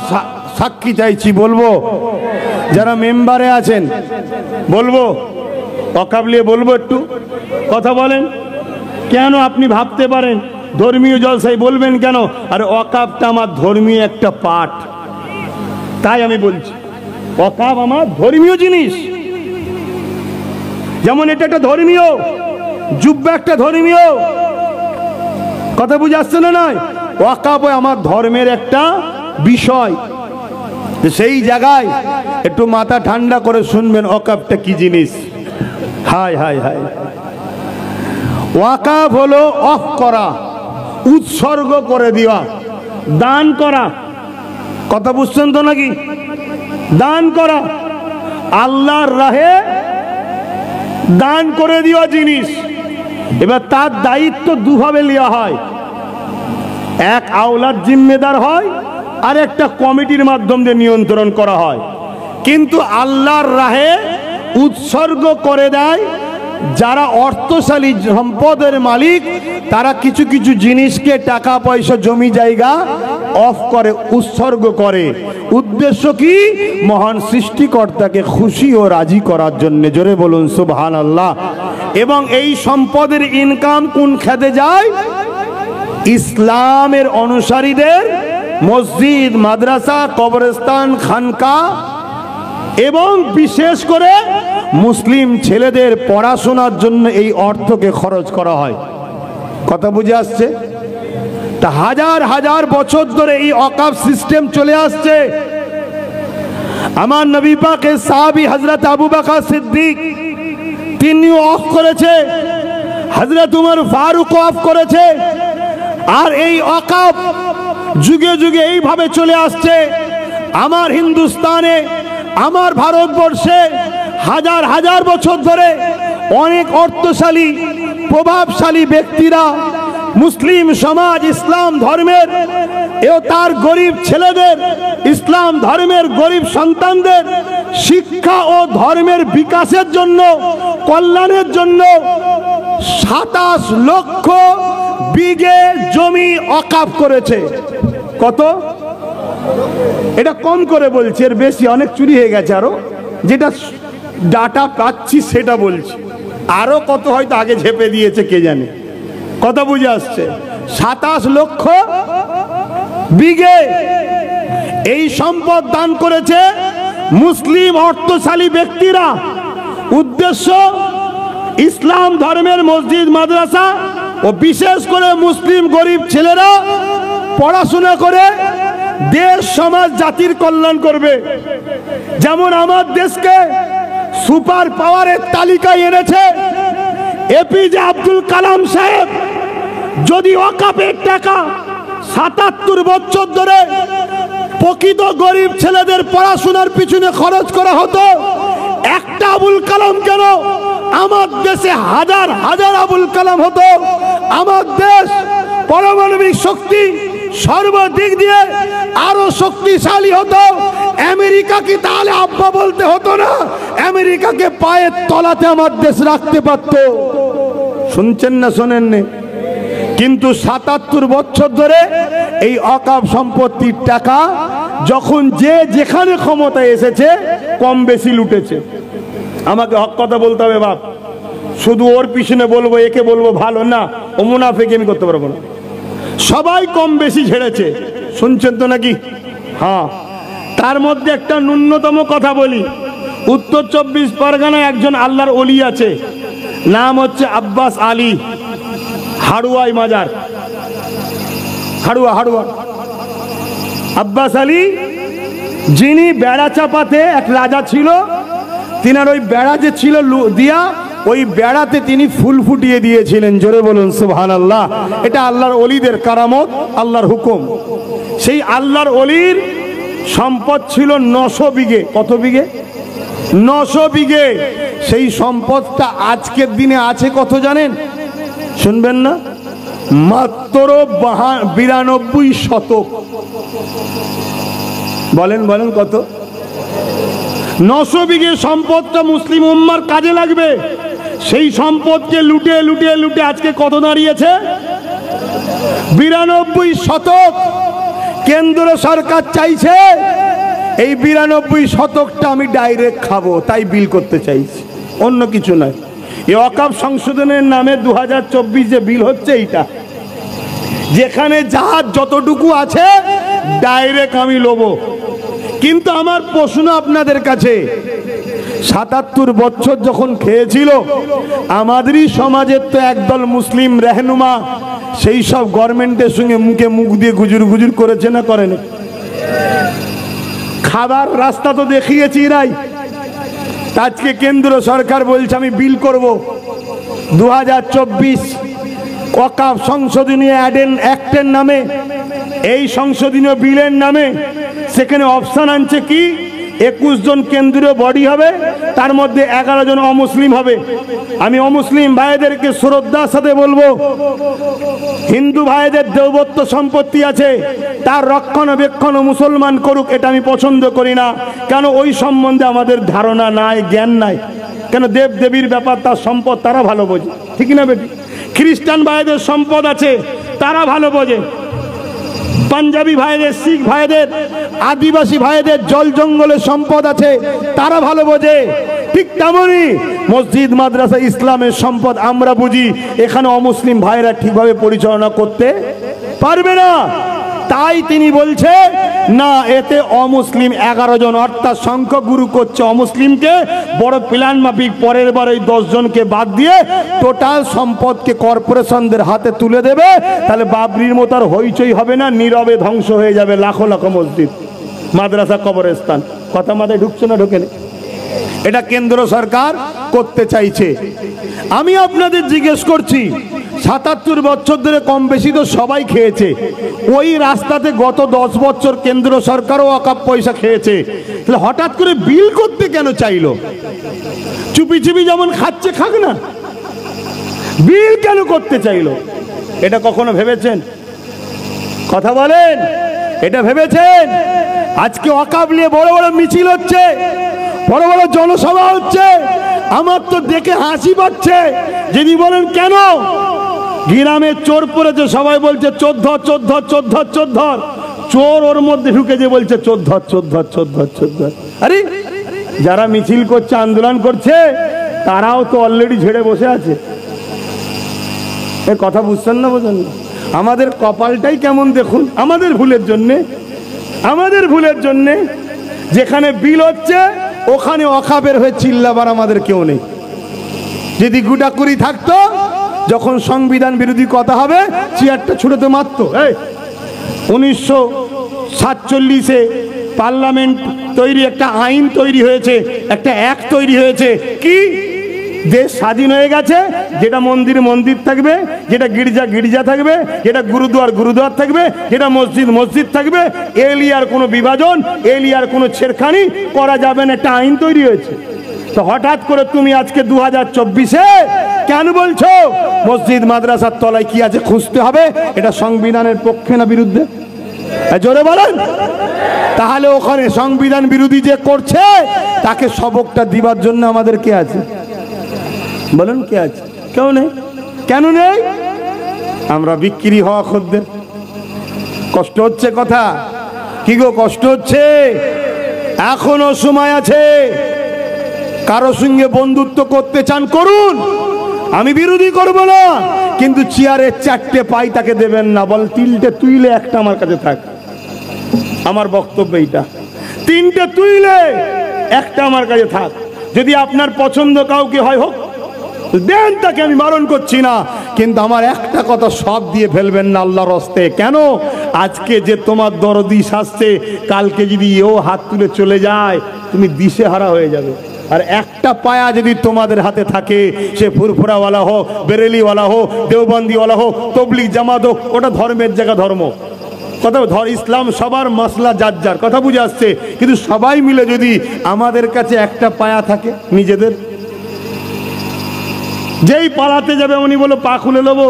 সাক্ষী চাইছি, বলবো যারা মেম্বারে আছেন, বলবো ওয়াকাফ নিয়ে বলবো, একটু কথা বলেন। কেন আপনি ভাবতে পারেন ধর্মীয় জলসায় বলবেন কেন? আর ওয়াকাফটা আমার ধর্মীয় একটা পাঠ, তাই আমি বলছি ওয়াকাফ আমার ধর্মীয় জিনিস। যেমন এটা একটা ধর্মীয়, জুব্বা একটা ধর্মীয়, কথা বুঝে আসছে না? নয়, ওয়াকাফ আমার ধর্মের একটা বিষয়। সেই জায়গায় একটু মাথা ঠান্ডা করে শুনবেন ওয়াকাফটা কি জিনিস। হায় হায় হায়। ওয়াকাফ হলো অফ করা, উৎসর্গ করে দেওয়া, দান করা। কথা বুঝছেন তো নাকি? দান করা, আল্লাহর রাহে দান করে দেওয়া জিনিস। এবার তার দায়িত্ব দুভাবে নেওয়া হয়, এক আওলাদ জিম্মেদার হয়, আর একটা কমিটির মাধ্যম দিয়ে নিয়ন্ত্রণ করা হয়। কিন্তু আল্লাহর রাহে উৎসর্গ করে দেয় যারা অর্থশালী সম্পদের মালিক, তারা কিছু কিছু জিনিসকে, টাকা পয়সা, জমি জায়গা অফ করে, উৎসর্গ করে। উদ্দেশ্য কি? মহান সৃষ্টিকর্তাকে খুশি ও রাজি করার জন্য। জোরে বলুন সুবহানাল্লাহ। এবং এই সম্পদের ইনকাম কোন খাতে যায়? ইসলামের অনুসারীদের মসজিদ, মাদ্রাসা, কবরস্থান, খানকা এবং বিশেষ করে মুসলিম ছেলেদের পড়াশোনার জন্য এই অর্থকে খরচ করা হয়। কথা বুঝে আসছে? তা হাজার হাজার বছর ধরে এই ওয়াকফ সিস্টেম চলে আসছে। আমার নবী পাকের সাহাবী হযরত আবু বকর সিদ্দিক তিনি ওয়াকফ করেছে, হযরত উমর ফারুক ওয়াকফ করেছে। আর এই ওয়াকফ যুগে যুগে এইভাবে চলে আসছে। আমার হিন্দুস্তানে, আমার ভারতবর্ষে হাজার হাজার বছর ধরে অনেক অর্থশালী প্রভাবশালী ব্যক্তিরা মুসলিম সমাজ, ইসলাম ধর্মের ও তার গরিব ছেলেদের, ইসলাম ধর্মের গরিব সন্তানদের শিক্ষা ও ধর্মের বিকাশের জন্য, কল্যাণের জন্য 27 লক্ষ বিঘে জমি ওয়াকফ করেছে। কত? এটা কম করে বলছি, এর বেশি অনেক চুরি হয়ে গেছে। আরো যেটা ডাটা পাচ্ছি সেটা বলছি, আরো কত হয়তো আগে ঝেপে দিয়েছে কে জানে। কথা বুঝে আসছে? 27 লক্ষ বিঘে এই সম্পদ দান করেছে মুসলিম অর্থশালী ব্যক্তিরা। উদ্দেশ্য ইসলাম ধর্মের মসজিদ, মাদ্রাসা ও বিশেষ করে মুসলিম গরিব ছেলেরা পড়াশোনা করে দেশ, সমাজ, জাতির কল্যাণ করবে। যেমন আমার দেশকে সুপার পাওয়ারের তালিকায় এনেছে এপিজে আব্দুল কালাম সাহেব। যদি ওয়াকফের টাকা ৭৭ বছর ধরে প্রকৃত গরিব ছেলেদের পড়াশোনার পিছনে খরচ করা হতো, একটা আবুল কালাম কেন, আমার দেশে হাজার হাজার আবুল কালাম হতো। আমার দেশ পারমাণবিক শক্তি সর্বদিক দিয়ে আরো শক্তিশালী হতো। আমেরিকা কি তাহলে আব্বা বলতে হতো না? আমেরিকাকে পায়ের তলাতে আমার দেশ রাখতে পারত। শুনছেন না শোনেন না? কিন্তু ৭৭ বছর ধরে এই ওয়াকফ সম্পত্তির টাকা যখন যে যেখানে ক্ষমতায় এসেছে কম বেশি লুটেছে। আমাকে হক কথা বলতে হবে বাপ, শুধু ওর পিছনে বলবো, একে বলবো ভালো না, ও মুনাফিক আমি করতে পারবো না। সবাই কম বেশি ঝেড়েছে, শুনছেন তো নাকি? হ্যাঁ, তার মধ্যে একটা ন্যূনতম কথা বলি। উত্তর 24 পরগনায় একজন আল্লাহর ওলি আছে, নাম হচ্ছে আব্বাস আলী, হাড়ুয়াই মাজার, হাড়ুয়া আব্বাস আলী, যিনি বেড়া চাপাতে এক রাজা ছিল, তিনার ওই বেড়া যে ছিল দিয়া, ওই বেড়াতে তিনি ফুল ফুটিয়ে দিয়েছিলেন। জোরে বলুন সুবহানাল্লাহ। এটা আল্লাহর ওলিদের কারামত, আল্লাহর হুকুম। সেই আল্লাহর ওলির সম্পদ ছিল 900 বিঘে। কত বিঘে? 900 বিঘে। সেই সম্পদটা আজকের দিনে আছে কত জানেন? শুনবেন না? মাত্র 92 শতক। বলেন বলেন কত? 900 বিঘে সম্পদটা মুসলিম উম্মার কাজে লাগবে। সেই সম্পদকে লুটে লুটে লুটে আজকে কত দাঁড়িয়েছে? 92 শতক। কেন্দ্র সরকার চাইছে এই 92 শতকটা আমি ডাইরেক্ট খাবো, তাই বিল করতে চাইছি, অন্য কিছু নয়। এই ওয়াকফ সংশোধনের নামে 2024 যে বিল হচ্ছে, এইটা যেখানে যার যতটুকু আছে ডাইরেক্ট আমি লবো। কিন্তু আমার প্রশ্ন আপনাদের কাছে, ৭৭ বছর যখন খেয়েছিল, আমাদেরই সমাজের তো একদল মুসলিম রহনুমা সেই সব গভর্নমেন্টের সঙ্গে মুখে মুখ দিয়ে গুজুর গুজুর করেছে না করেনি? খাবার রাস্তা তো দেখিয়েছি এরাই। আজকে কেন্দ্র সরকার বলছে আমি বিল করব 2024 ওয়াকফ সংশোধনীয় অ্যাক্টের নামে, এই সংশোধনীয় বিলের নামে। সেখানে অপশন আনছে কি, 21 জন কেন্দ্রীয় বডি হবে, তার মধ্যে 11 জন অমুসলিম হবে। আমি অমুসলিম ভাইদেরকে শ্রদ্ধার সাথে বলবো, হিন্দু ভাইদের দেবত্ব সম্পত্তি আছে, তার রক্ষণাবেক্ষণ মুসলমান করুক, এটা আমি পছন্দ করি না। কেন? ওই সম্বন্ধে আমাদের ধারণা নাই, জ্ঞান নাই। কেন? দেব দেবীর ব্যাপার, তার সম্পদ তারা ভালো বোঝে, ঠিক না বেটি? খ্রিস্টান ভাইদের সম্পদ আছে, তারা ভালো বোঝে। পাঞ্জাবি ভাইদের, শিখ ভাইদের, আদিবাসী ভাইদের জল জঙ্গলের সম্পদ আছে, তারা ভালো বোঝে। ঠিক তেমনই মসজিদ, মাদ্রাসা, ইসলামের সম্পদ আমরা বুঝি। এখানে অমুসলিম ভাইরা ঠিকভাবে পরিচালনা করতে পারবে না। তাই তিনি বলছে না, এতে অমুসলিম 11 জন, অর্থাৎ সংখ্যক গুরু করছে অমুসলিমকে, বড় প্ল্যান মাফিক পরের বার ওই 10 জনকে বাদ দিয়ে টোটাল সম্পদকে কর্পোরেশনদের হাতে তুলে দেবে। তাহলে বাবরির মতো আর হইচই হবে না, নীরবে ধ্বংস হয়ে যাবে লাখো লাখো মসজিদ, মাদ্রাসা, কবরস্থান। কথা মাথায় ঢুকছে না ঢোকেনি? এটা কেন্দ্র সরকার করতে চাইছে। আমি আপনাদের জিজ্ঞেস করছি, 77 বছর ধরে কম বেশি তো সবাই খেয়েছে, ওই রাস্তাতে গত 10 বছর কেন্দ্র সরকারও ওয়াকফ পয়সা খেয়েছে, তাহলে হঠাৎ করে বিল করতে কেন চাইলো? চুপি চুপি যেমন খাচ্ছে খাক না, বিল কেন করতে চাইলো? এটা কখনো ভেবেছেন? কথা বলেন, এটা ভেবেছেন? আজকে ওয়াকফ নিয়ে বড় বড় মিছিল হচ্ছে, বড় বড় জনসভা হচ্ছে, আমার তো দেখে হাসি পাচ্ছে। যদি বলেন কেন? গ্রামে চোর পড়েছে, সবাই বলছে চোর ধর, চোর ধর, চোর ধর, চোর ধর। চোর ওর মধ্যে ঢুকে যে বলছে চোর ধর, চোর ধর, চোর ধর, চোর ধর। আরে যারা মিছিল করছে, আন্দোলন করছে, তারাও তো অলরেডি ঝেড়ে বসে আছে। এর কথা বুঝছেন না? বোঝেন না? আমাদের কপালটাই কেমন দেখুন, আমাদের ভুলের জন্যে, আমাদের ভুলের জন্যে যেখানে বিল হচ্ছে ওখানে ওয়াকফের হয়ে চিল্লাবার আমাদের কেউ নেই। যদি গুটাকুড়ি থাকতো, যখন সংবিধান বিরোধী কথা হবে চেয়ারটা ছুড়ে তো মারত। 1947-এ পার্লামেন্ট তৈরি, একটা আইন তৈরি হয়েছে, একটা অ্যাক্ট তৈরি হয়েছে, কি দেশ স্বাধীন হয়ে গেছে, যেটা মন্দির মন্দির থাকবে, যেটা গির্জা গির্জা থাকবে, যেটা গুরুদুয়ার গুরুদুয়ার থাকবে, যেটা মসজিদ মসজিদ থাকবে। এলিয়ার কোনো বিভাজন, এলিয়ার কোনো ছেড়খানি করা যাবে না, একটা আইন তৈরি হয়েছে। তো হঠাৎ করে তুমি আজকে 2024-এ কেন বলছো মসজিদ মাদ্রাসার তলায় কি আছে খুঁজতে হবে? এটা সংবিধানের পক্ষে না বিরুদ্ধে? জোরে বলেন। তাহলে ওখানে সংবিধান বিরোধী যে করছে তাকে সবকটা দিবার জন্য আমাদের কে আছে? বলেন কে আছে? কেউ নেই। কেন নেই? আমরা বিক্রি হওয়া খদ্দের। কষ্ট হচ্ছে কথা? কি গো কষ্ট হচ্ছে? এখনো সময় আছে। কারো সঙ্গে বন্ধুত্ব করতে চান করুন, আমি বিরোধী করব না, কিন্তু চেয়ারের 4টে পাই তাকে দেবেন না। বল 3টে তুইলে একটা আমার কাছে থাক। আমার বক্তব্য এইটা, 3টে তুইলে একটা আমার কাছে থাক। যদি আপনার পছন্দ কাউকে হয় হোক দেন, তাকে আমি বারণ করছি না, কিন্তু আমার একটা কথা সব দিয়ে ফেলবেন না আল্লাহর হস্তে। কেন? আজকে যে তোমার দরদি শাস্তে, কালকে যদি এও হাত তুলে চলে যায় তুমি দিশেহারা হয়ে যাবে। আর একটা পায়া যদি তোমাদের হাতে থাকে, সে ফুরফুরাওয়ালা হোক, বেরেলিওয়ালা হোক, দেওবন্দিওয়ালা হোক, তবলিগ জামাত হোক, ওটা ধর্মের জায়গা ধর্ম। কথা ইসলাম সবার মাসলা যার যার, কথা বুঝে আসছে। কিন্তু সবাই মিলে যদি আমাদের কাছে একটা পায়া থাকে নিজেদের, যেই পালাতে যাবে উনি বলো পা খুলে নেবো,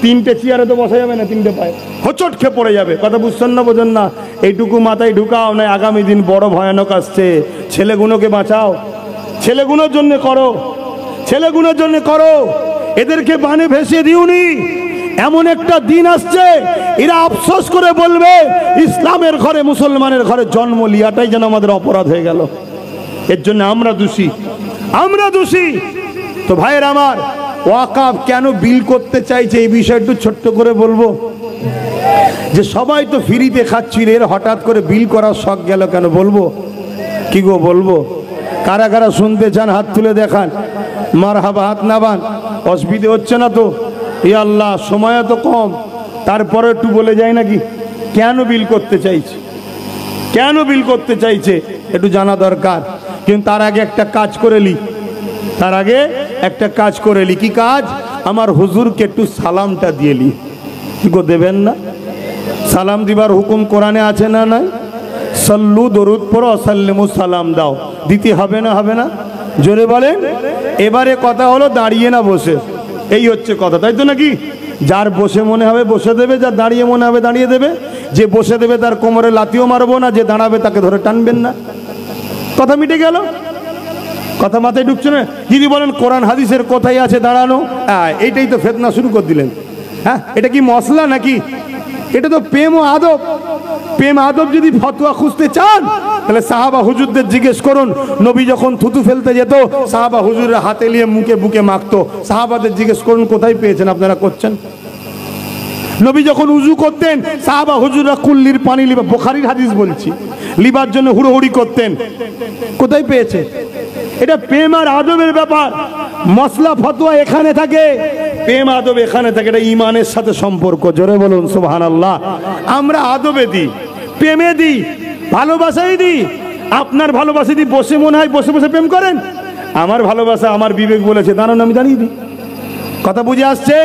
3টে চেয়ারে তো বসা যাবে না, 3টে পায়ে হোঁচট খেয়ে পড়ে যাবে। কথা বুঝছেন না? বোঝেন না? এইটুকু মাথায় ঢুকাও, না আগামী দিন বড় ভয়ানক আসছে। ছেলেগুলোকে বাঁচাও, ছেলেগুলোর জন্য করো, ছেলেগুলোর জন্য করো, এদেরকে বানে ভেসে দিওনি। এমন একটা দিন আসছে এরা আফসোস করে বলবে ইসলামের ঘরে, মুসলমানের ঘরে জন্ম লিয়াটাই যেন আমাদের অপরাধ হয়ে গেল। এর জন্য আমরা দোষী, আমরা দোষী। তো ভাইয়ের আমার, ওয়াকফ কেন বিল করতে চাইছে এই বিষয়টা একটু ছোট্ট করে বলবো। যে সবাই তো ফ্রিতে খাচ্ছিল, এর হঠাৎ করে বিল করার শখ গেল কেন বলবো? কি গো বলবো? কারা কারা শুনতে চান হাত তুলে দেখান। মারহাবা, হাত নাবান। অসুবিধে হচ্ছে না তো? এ আল্লাহ, সময় তো কম, তারপরে একটু বলে যায় নাকি কেন বিল করতে চাইছে, কেন বিল করতে চাইছে একটু জানা দরকার। কিন্তু তার আগে একটা কাজ করে লি, তার আগে একটা কাজ করে লি। কি কাজ? আমার হুজুরকে একটু সালামটা দিয়ে লি। কি গো দেবেন না? সালাম দিবার হুকুম কোরআনে আছে না নাই? সল্লু দরুদ পড়ো, সাল্লিমু সালাম দাও। দিতে হবে না? হবে না? জোরে বলেন। এবারে কথা হলো দাঁড়িয়ে না বসে, এই হচ্ছে কথা, তাই তো নাকি? যার বসে মনে হবে বসে দেবে, যার দাঁড়িয়ে মনে হবে দাঁড়িয়ে দেবে। যে বসে দেবে তার কোমরে লাথিও মারবো না, যে দাঁড়াবে তাকে ধরে টানবেন না। কথা মিটে গেল? কথা মাথায় ঢুকছে না? যদি বলেন কোরআন হাদিসের কোথায় আছে দাঁড়ানো, এইটাই তো ফেতনা শুরু করে দিলেন। হ্যাঁ, এটা কি মশলা নাকি? এটা তো প্রেম ও আদব। প্রেম আদব যদি ফতোয়া খুঁজতে চান তাহলে সাহাবা হুজুরদের জিজ্ঞেস করুন। নবী যখন থুতু ফেলতে যেত, সাহাবা হুজুরের হাতে নিয়ে মুখে বুকে মাখতো। সাহাবাদের জিজ্ঞেস করুন কোথায় পেয়েছেন, আপনারা করছেন? নবী যখন উজু করতেন সাহাবা হুজুররা কুল্লির পানি লিবা, বুখারীর হাদিস বলছি, লিবার জন্য হুড়োহুড়ি করতেন। কোথায় পেয়েছে? এটা প্রেম আর আদবের ব্যাপার। মশলা ফতোয়া এখানে থাকে, প্রেম আদব এখানে থাকে। এটা ইমানের সাথে সম্পর্ক। জোরে বলুন সুবহানাল্লাহ। আমরা আদবে দিই, প্রেমে দিই, ভালোবাসাই দিই। আপনার ভালোবাসা দিই বসে মনে হয় বসে বসে প্রেম করেন। আমার ভালোবাসা আমার বিবেক বলেছে দাঁড়ান আমি দাঁড়িয়ে দিই। কথা বুঝে আসছে?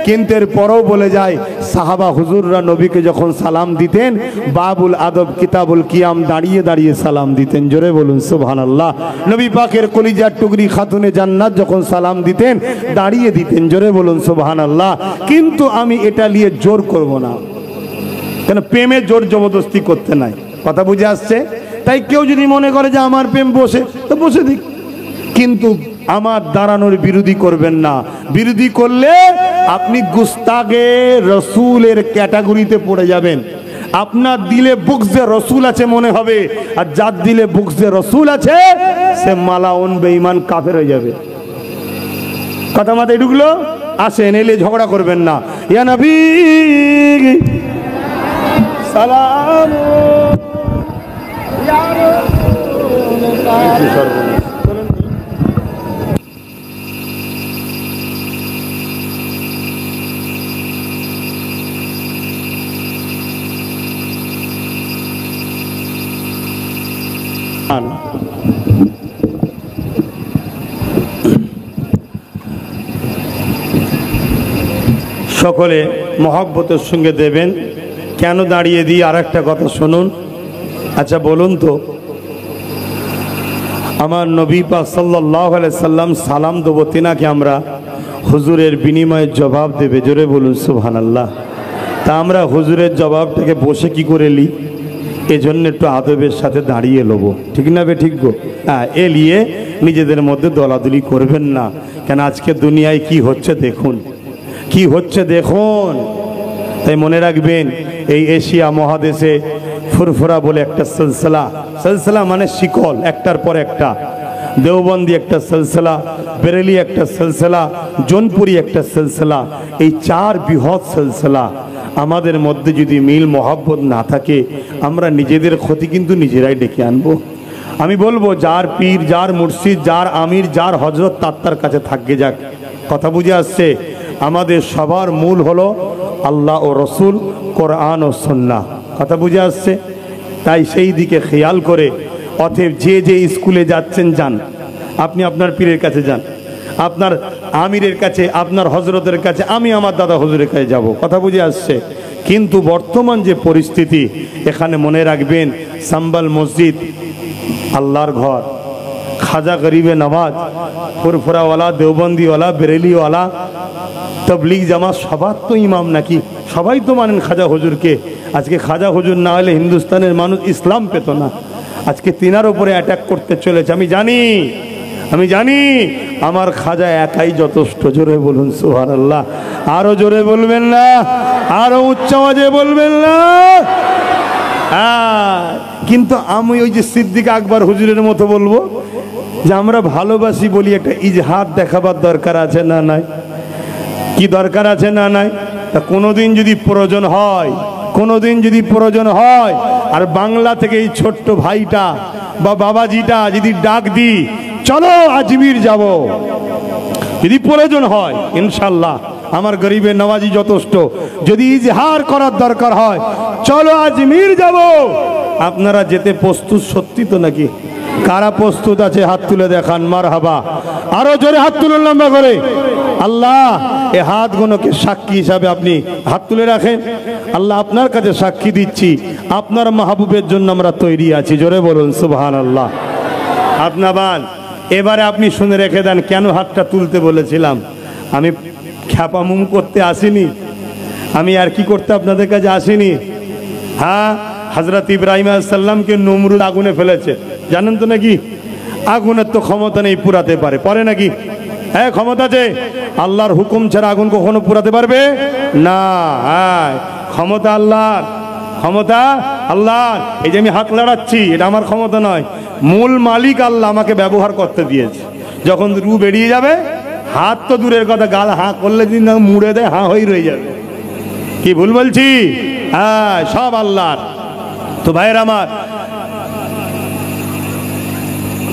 কিন্তু এর পরেও বলে যায় সাহাবা হুজুররা নবীকে যখন সালাম দিতেন বাবুল আদব কিতাবুল কিয়াম দাঁড়িয়ে দাঁড়িয়ে সালাম দিতেন। জোরে বলুন সুবহানাল্লাহ। নবী পাকের কলিজার টুকরি খাতুনে জান্নাত যখন সালাম দিতেন দাঁড়িয়ে দিতেন। জোরে বলুন সুবহানাল্লাহ। কিন্তু আমি এটা নিয়ে জোর করব না, কেন প্রেমে জোর জবরদস্তি করতে নাই। কথা বুঝে আসছে? তাই কেউ যদি মনে করে যে আমার প্রেম বসে, তো বসে দিক, কিন্তু আমার দাঁড়ানোর বিরোধী করবেন না। বিরোধী করলে আপনি গুস্তাগে রসুলের ক্যাটাগরিতে পড়ে যাবেন। আপনার দিলে বুকসে রসুল আছে মনে হবে, আর যার দিলে বুকসে রসুল আছে সে মালাউন বেঈমান কাফের হয়ে যাবে। কথা মাথায় ঢুকলো? আসেন, এলে ঝগড়া করবেন না। ইয়া নবী সালাম ইয়া রাসূল। সকলে মহব্বতের সঙ্গে দেবেন। কেন দাঁড়িয়ে দিই আর একটা কথা শুনুন। আচ্ছা বলুন তো, আমার নবী পাক সাল্লাল্লাহু আলাইহি সাল্লাম সালাম দেবো তিনাকে আমরা, হুজুরের বিনিময়ে জবাব দেবে। জোরে বলুন সুবহানাল্লাহ। তা আমরা হুজুরের জবাবটাকে বসে কি করে নিই? এজন্য একটু আদবের সাথে দাঁড়িয়ে নেবো। ঠিক না বে? ঠিক গো? হ্যাঁ, এ নিয়ে নিজেদের মধ্যে দলাদলি করবেন না। কেন আজকে দুনিয়ায় কি হচ্ছে দেখুন, কি হচ্ছে দেখুন। তাই মনে রাখবেন, এই এশিয়া মহাদেশে ফুরফুরা বলে একটা সিলসিলা, সিলসিলা মানে শিকল, একটার পর একটা। দেওবন্দি একটা সিলসিলা, বেরেলি একটা সিলসিলা, জোনপুরি একটা সিলসিলা। এই চার বৃহৎ সিলসিলা। আমাদের মধ্যে যদি মিল মহব্বত না থাকে আমরা নিজেদের ক্ষতি কিন্তু নিজেরাই ডেকে আনবো। আমি বলবো যার পীর, যার মুর্শিদ, যার আমির, যার হজরত তার কাছে থাকবে যাক। কথা বুঝে আসছে? আমাদের সবার মূল হলো আল্লাহ ও রসুল, কোরআন ও সুন্নাহ। কথা বুঝে আসছে? তাই সেই দিকে খেয়াল করে অতএব যে যে স্কুলে যাচ্ছেন যান, আপনি আপনার পীরের কাছে যান, আপনার আমিরের কাছে, আপনার হজরতের কাছে, আমি আমার দাদা হুজুরের কাছে যাব। কথা বুঝে আসছে? কিন্তু বর্তমান যে পরিস্থিতি, এখানে মনে রাখবেন সাম্বাল মসজিদ আল্লাহর ঘর, খাজা গরিবে নওয়াজ, ফুরফুরাওয়ালা, দেওবন্দিওয়ালা, বেরেলিওয়ালা, তবলিগ জামাত সবার তো ইমাম নাকি? সবাই তো মানেন খাজা হুজুরকে। আজকে খাজা হুজুর না হলে হিন্দুস্তানের মানুষ ইসলাম পেত না। আজকে তিনার উপরে অ্যাটাক করতে চলেছে। আমি জানি আমার খাজা একাই যথেষ্ট। জোরে বলুন সুবহানাল্লাহ। আরো জোরে বলবেন না? আরো উচ্চ আওয়াজে বলবেন না? কিন্তু আমি ওই যে সিদ্দিক আকবর হুজুরের মতো বলবো যে আমরা ভালোবাসি বলি একটা ইজহার দেখাবার দরকার আছে না নাই? কি দরকার আছে না নাই? তা কোনোদিন যদি প্রয়োজন হয় আর বাংলা থেকে এই ছোট্ট ভাইটা বা বাবাজিটা যদি ডাক দিই চলো আজমির যাব, যদি প্রয়োজন হয় ইনশাল্লাহ আমার গরিবের নওয়াজি যথেষ্ট। যদি ইজহার করার দরকার হয় চলো আজমির যাব, আপনারা যেতে প্রস্তুত সত্যি তো নাকি? কারা প্রস্তুত আছে হাত তুলে দেখান। মারহাবা। আরো জোরে হাত তুলুন লম্বা করে। আল্লাহ এ হাতগুলোকে সাক্ষী হিসাবে আপনি হাত তুলে রাখেন। আল্লাহ আপনার কাছে সাক্ষী দিচ্ছি আপনার মাহবুবের জন্য আমরা তৈরি আছি। জোরে বলুন সুবহানাল্লাহ। আপনার এবারে আপনি শুনে রেখে দেন কেন হাতটা তুলতে বলেছিলাম। আমি খ্যাপামুম করতে আসিনি, আমি আর কি করতে আপনাদের কাছে আসিনি। হ্যাঁ, হযরত ইব্রাহিম আলাইহিস সালামকে নমরুদ আগুনে ফেলেছে, জানেন তো নাকি? আগুনের তো ক্ষমতা নেই পুরাতে পারে নাকি? হ্যাঁ ক্ষমতা আছে। আল্লাহর হুকুম ছাড়া আগুন কখনো পুরাতে পারবে না। হ্যাঁ ক্ষমতা আল্লাহর, ক্ষমতা আল্লাহর। এই যে আমি হাত লাড়াচ্ছি এটা আমার ক্ষমতা নয়, মূল মালিক আল্লাহ আমাকে ব্যবহার করতে দিয়েছে। যখন রু বেরিয়ে যাবে হাত তো দূরের কথা, গাল হাঁ করলে যদি না মুড়ে দেয় হাঁ হয়ে রয়ে যাবে। কি ভুল বলছি? হ্যাঁ, সব আল্লাহর। তো ভাইয়ের আমার,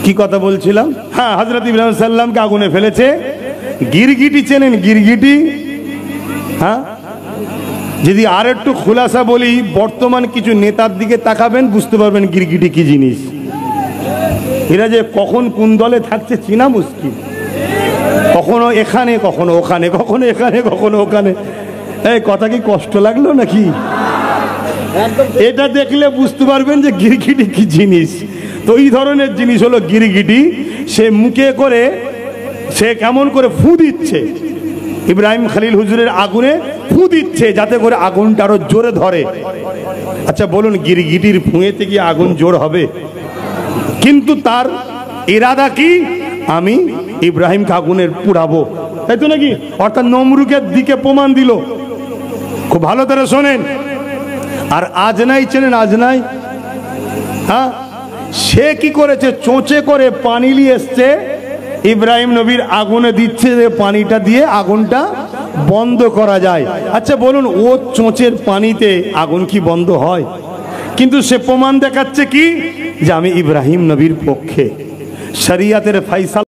কি কথা বলছিলাম? হ্যাঁ, হযরত ইব্রাহিম সাল্লামকে আগুনে ফেলেছে। গিরগিটি চেনেন? গিরগিটি, হ্যাঁ, যদি আর একটু খোলাসা বলি, বর্তমান কিছু নেতার দিকে তাকাবেন, বুঝতে পারবেন গিরগিটি কি জিনিস। এরা যে কখন কোন দলে থাকছে চেনা মুশকিল। কখনো এখানে, কখনো ওখানে, কখনো এখানে, কখনো ওখানে। এই কথা কি কষ্ট লাগলো নাকি? এটা দেখলে বুঝতে পারবেন যে গিরগিটি কি জিনিস। তো এই ধরনের জিনিস হলো গিরগিটি। সে মুখে করে, সে কেমন করে ফু দিচ্ছে, ইব্রাহিম খলিল হুজুরের আগুনে ফু দিচ্ছে, যাতে করে আগুনটা আরো জোরে ধরে। আচ্ছা বলুন, গিরগিটির ফুঁয়েতে কি আগুন জোর হবে? কিন্তু তার ইরাদা কি? আমি ইব্রাহিমকে আগুনের পুড়াবো, তাই তো নাকি? অর্থাৎ নমরুদের দিকে প্রমাণ দিল। খুব ভালো করে শোনেন। আর আজনাই চেনেন? আজনাই, হ্যাঁ, সে কি করেছে? চোঁচে করে পানি নিয়ে এসছে, ইব্রাহিম নবীর আগুনে দিচ্ছে, যে পানিটা দিয়ে আগুনটা বন্ধ করা যায়। আচ্ছা বলুন, ও চোঁচের পানিতে আগুন কি বন্ধ হয়? কিন্তু সে প্রমাণ দেখাচ্ছে কি? যে আমি ইব্রাহিম নবীর পক্ষে, শরিয়াতের ফায়সালা